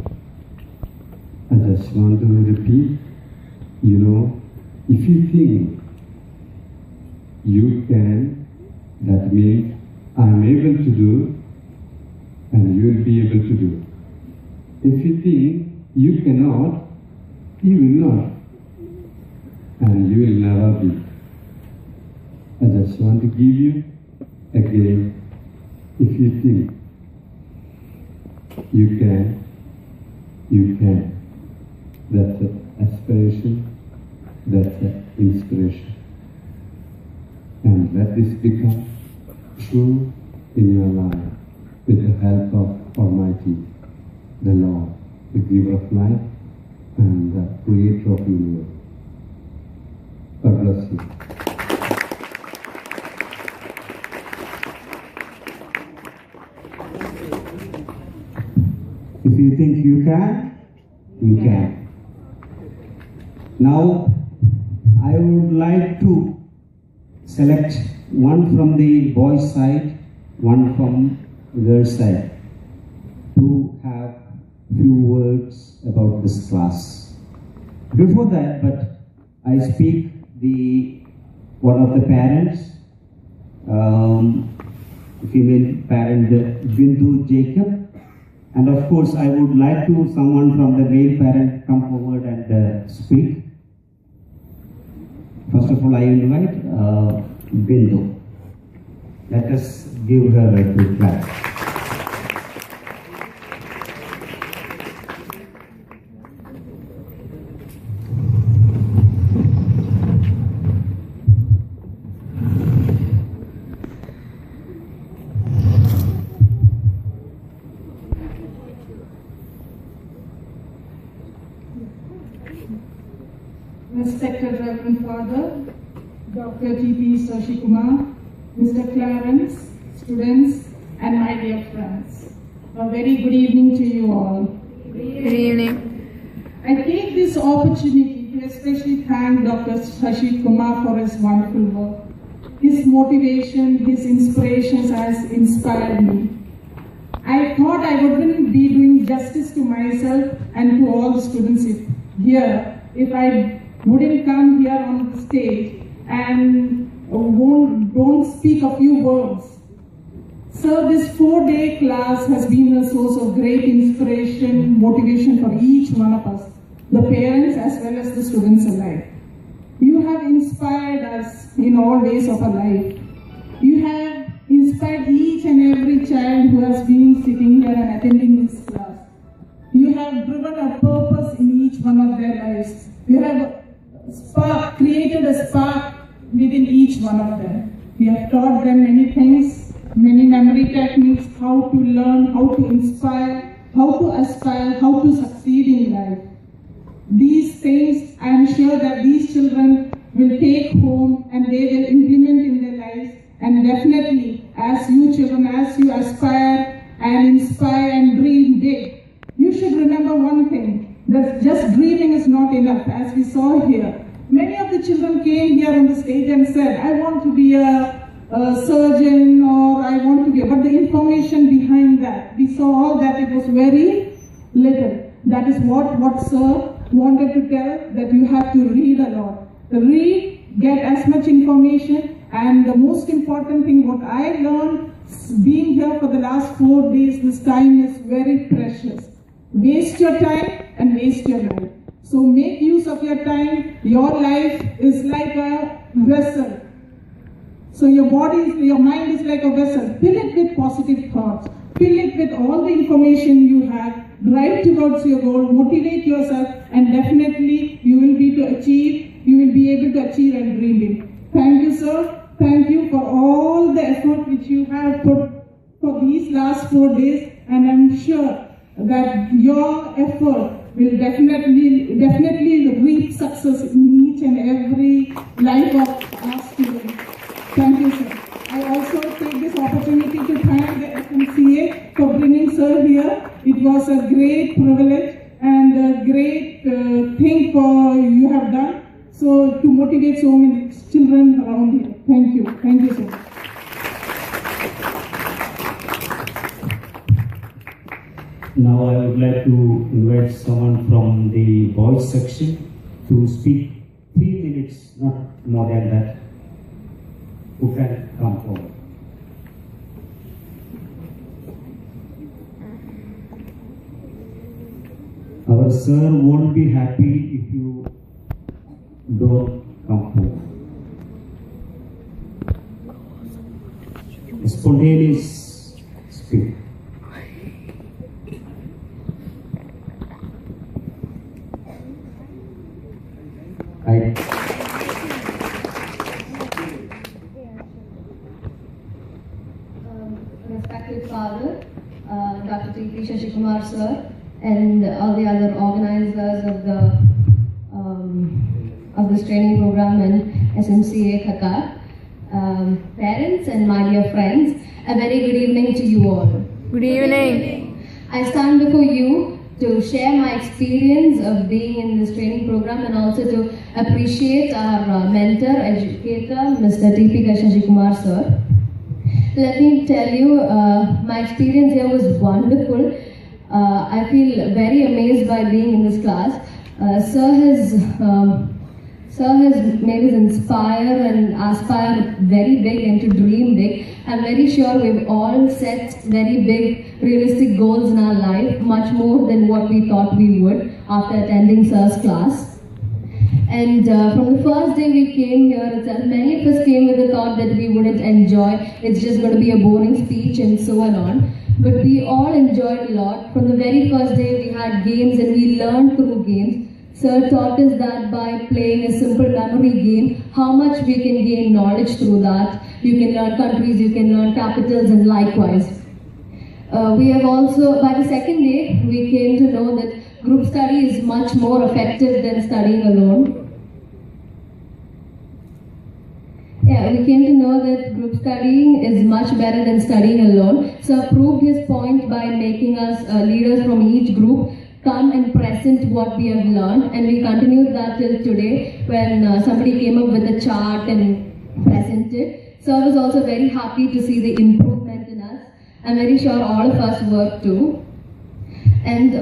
I just want to repeat, if you think you can, that means I am able to do, and you will be able to do. If you think you cannot, you will not, and you will never be. I just want to give you again, if you think you can, you can. That's an aspiration, that's an inspiration. And let this become true in your life with the help of Almighty, the Lord, the giver of life and the creator of the universe. God bless you. If you think you can, you can. Now, I would like to select one from the boys' side, one from the girls' side, to have few words about this class. Before that, but I speak one of the parents, female parent Bindu Jacob, and of course I would like to someone from the male parent come forward and speak. First of all, I invite Bindu. Let us give her a quick clap. Respected Reverend Father, DrTPS Kumar, Mr. Clarence, students, and my dear friends. A very good evening to you all. Good evening. I take this opportunity to especially thank Dr. Kumar for his wonderful work. His motivation, his inspirations has inspired me. I thought I wouldn't be doing justice to myself and to all the students here if I wouldn't come here on the stage and don't speak a few words. So this 4-day class has been a source of great inspiration, motivation for each one of us, the parents as well as the students alike. You have inspired us in all days of our life. You have inspired each and every child who has been sitting here and attending this class. You have driven a purpose in each one of their lives. You have created a spark within each one of them. We have taught them many things, many memory techniques, how to learn, how to inspire, how to aspire, how to succeed in life. these things, I am sure that these children will take home and they will implement in their lives. And definitely, as you children, as you aspire and inspire and dream big, you should remember one thing, that just dreaming is not enough, as we saw here. Many of the children came here on the stage and said, I want to be a surgeon, or I want to be, but the information behind that, we saw all that it was very little. That is what Sir wanted to tell, that you have to read a lot. Read, get as much information, and the most important thing, what I learned being here for the last 4 days, this time is very precious. Waste your time and waste your life. So make use of your time. Your life is like a vessel. So your mind is like a vessel. Fill it with positive thoughts. Fill it with all the information you have. Drive towards your goal. Motivate yourself, and definitely you will be able to achieve and dream big. Thank you, sir. Thank you for all the effort which you have put for these last 4 days, and I'm sure that your effort will definitely reap success in each and every life of our students. Thank you, sir. I also take this opportunity to thank the SMCA for bringing sir here. It was a great privilege and a great thing for you have done. So to motivate so many children around here. Thank you. Thank you, sir. Now I would like to invite someone from the boys section to speak 3 minutes, not more than that. Who can come forward? Our sir won't be happy if you don't come forward. Spontaneous speak. Respected Father, DrTPS sir, and all the other organizers of this training program and SMCA Qatar, parents and my dear friends, a very good evening to you all. Good evening. I stand before you to share my experience of being in this training program, and also to appreciate our mentor, educator, Mr. DrTPS sir. Let me tell you, my experience here was wonderful. I feel very amazed by being in this class. Sir has made us inspire and aspire very big and to dream big. I'm very sure we've all set very big, realistic goals in our life, much more than what we thought we would after attending Sir's class. And from the first day we came here itself, many of us came with the thought that we wouldn't enjoy, it's just going to be a boring speech and so on. But we all enjoyed a lot. From the very first day we had games and we learned through games. Sir taught us that by playing a simple memory game, how much we can gain knowledge through that. You can learn countries, you can learn capitals, and likewise. We have also, by the second day, we came to know that group study is much more effective than studying alone. Yeah, we came to know that group studying is much better than studying alone. Sir proved his point by making us leaders from each group come and present what we have learned, and we continued that till today when somebody came up with a chart and presented. Sir was also very happy to see the improvement in us. I'm very sure all of us were too. And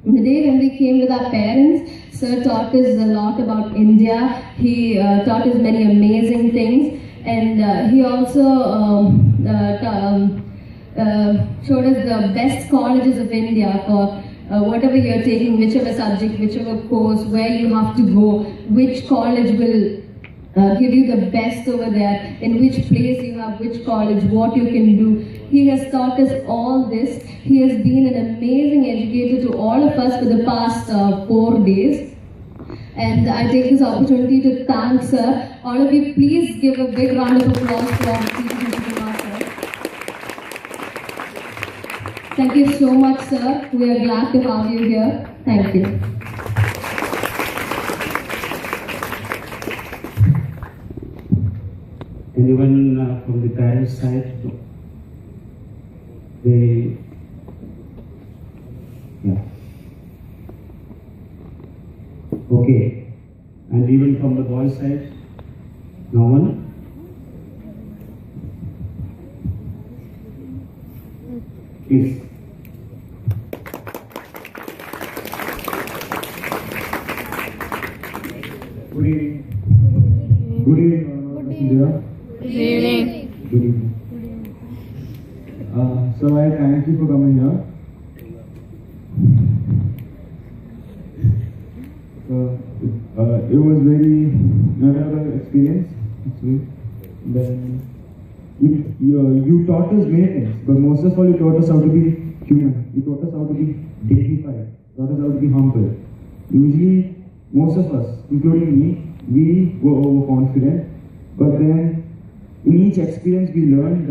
the day when we came with our parents, Sir taught us a lot about India. He taught us many amazing things, and he also showed us the best colleges of India for whatever you're taking, whichever subject, whichever course, where you have to go, which college will give you the best over there, in which place you have which college, what you can do. He has taught us all this. He has been an amazing educator to all of us for the past 4 days. And I take this opportunity to thank Sir. All of you, please give a big round of applause for DrTPS sir. Thank you so much, sir. We are glad to have you here. Thank you. Anyone from the parents' side? Yeah. Okay. And even from the boys' side? No one? Please. Good evening. Good evening, India. Good evening. Good evening. So I thank you for coming here. It was very memorable experience. Actually. Then you taught us many things, but most of all you taught us how to be human. You taught us how to be dignified. Taught us how to be humble. Usually, most of us, including me, we were overconfident. But then, in each experience, we learned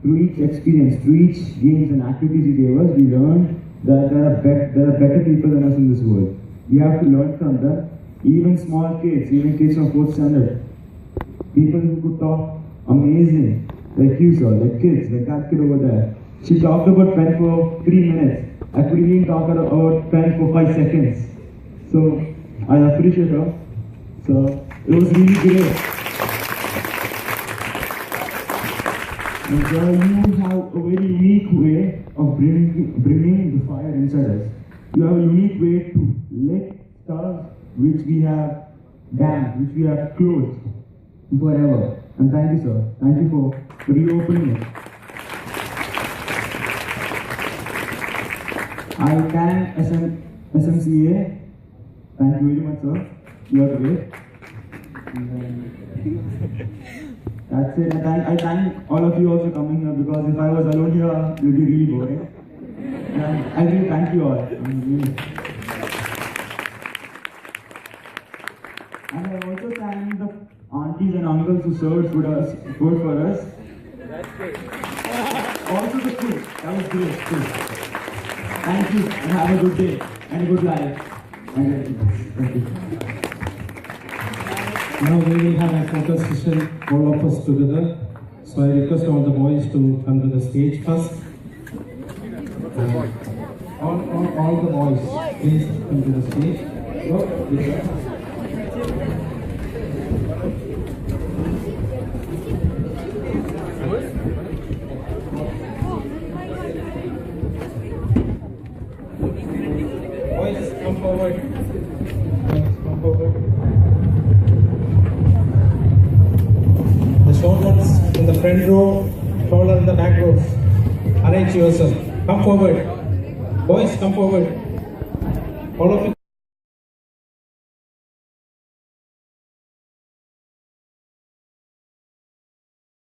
through each experience, through each games and activities you gave us, we learned that there are better people than us in this world. We have to learn from them. Even small kids, even kids from 4th standard, people who could talk amazing, like you sir, like kids, like that kid over there. She talked about pen for 3 minutes. I could even talk about pen for 5 seconds. So I appreciate her. So it was really great. And sir, you have a very unique way of bringing the fire inside us. You have a unique way to let stars which we have damned, which we have closed forever. And thank you, sir. Thank you for reopening it. I thank SMCA. Thank you very much, sir. You are great. That's it. I thank all of you also coming here, because if I was alone here, it would be really boring. And I really thank you all. And I also thank the aunties and uncles who served food for us. That's great. Also the food. That was great too. Thank you and have a good day and a good life. Thank you. Now we will have a photo session, all of us together. So I request all the boys to come to the stage first. All the boys, please come to the stage. Boys, come forward. Come forward. The short ones in the front row, taller in the back row. Arrange yourself. Come forward. Boys, come forward. All of you.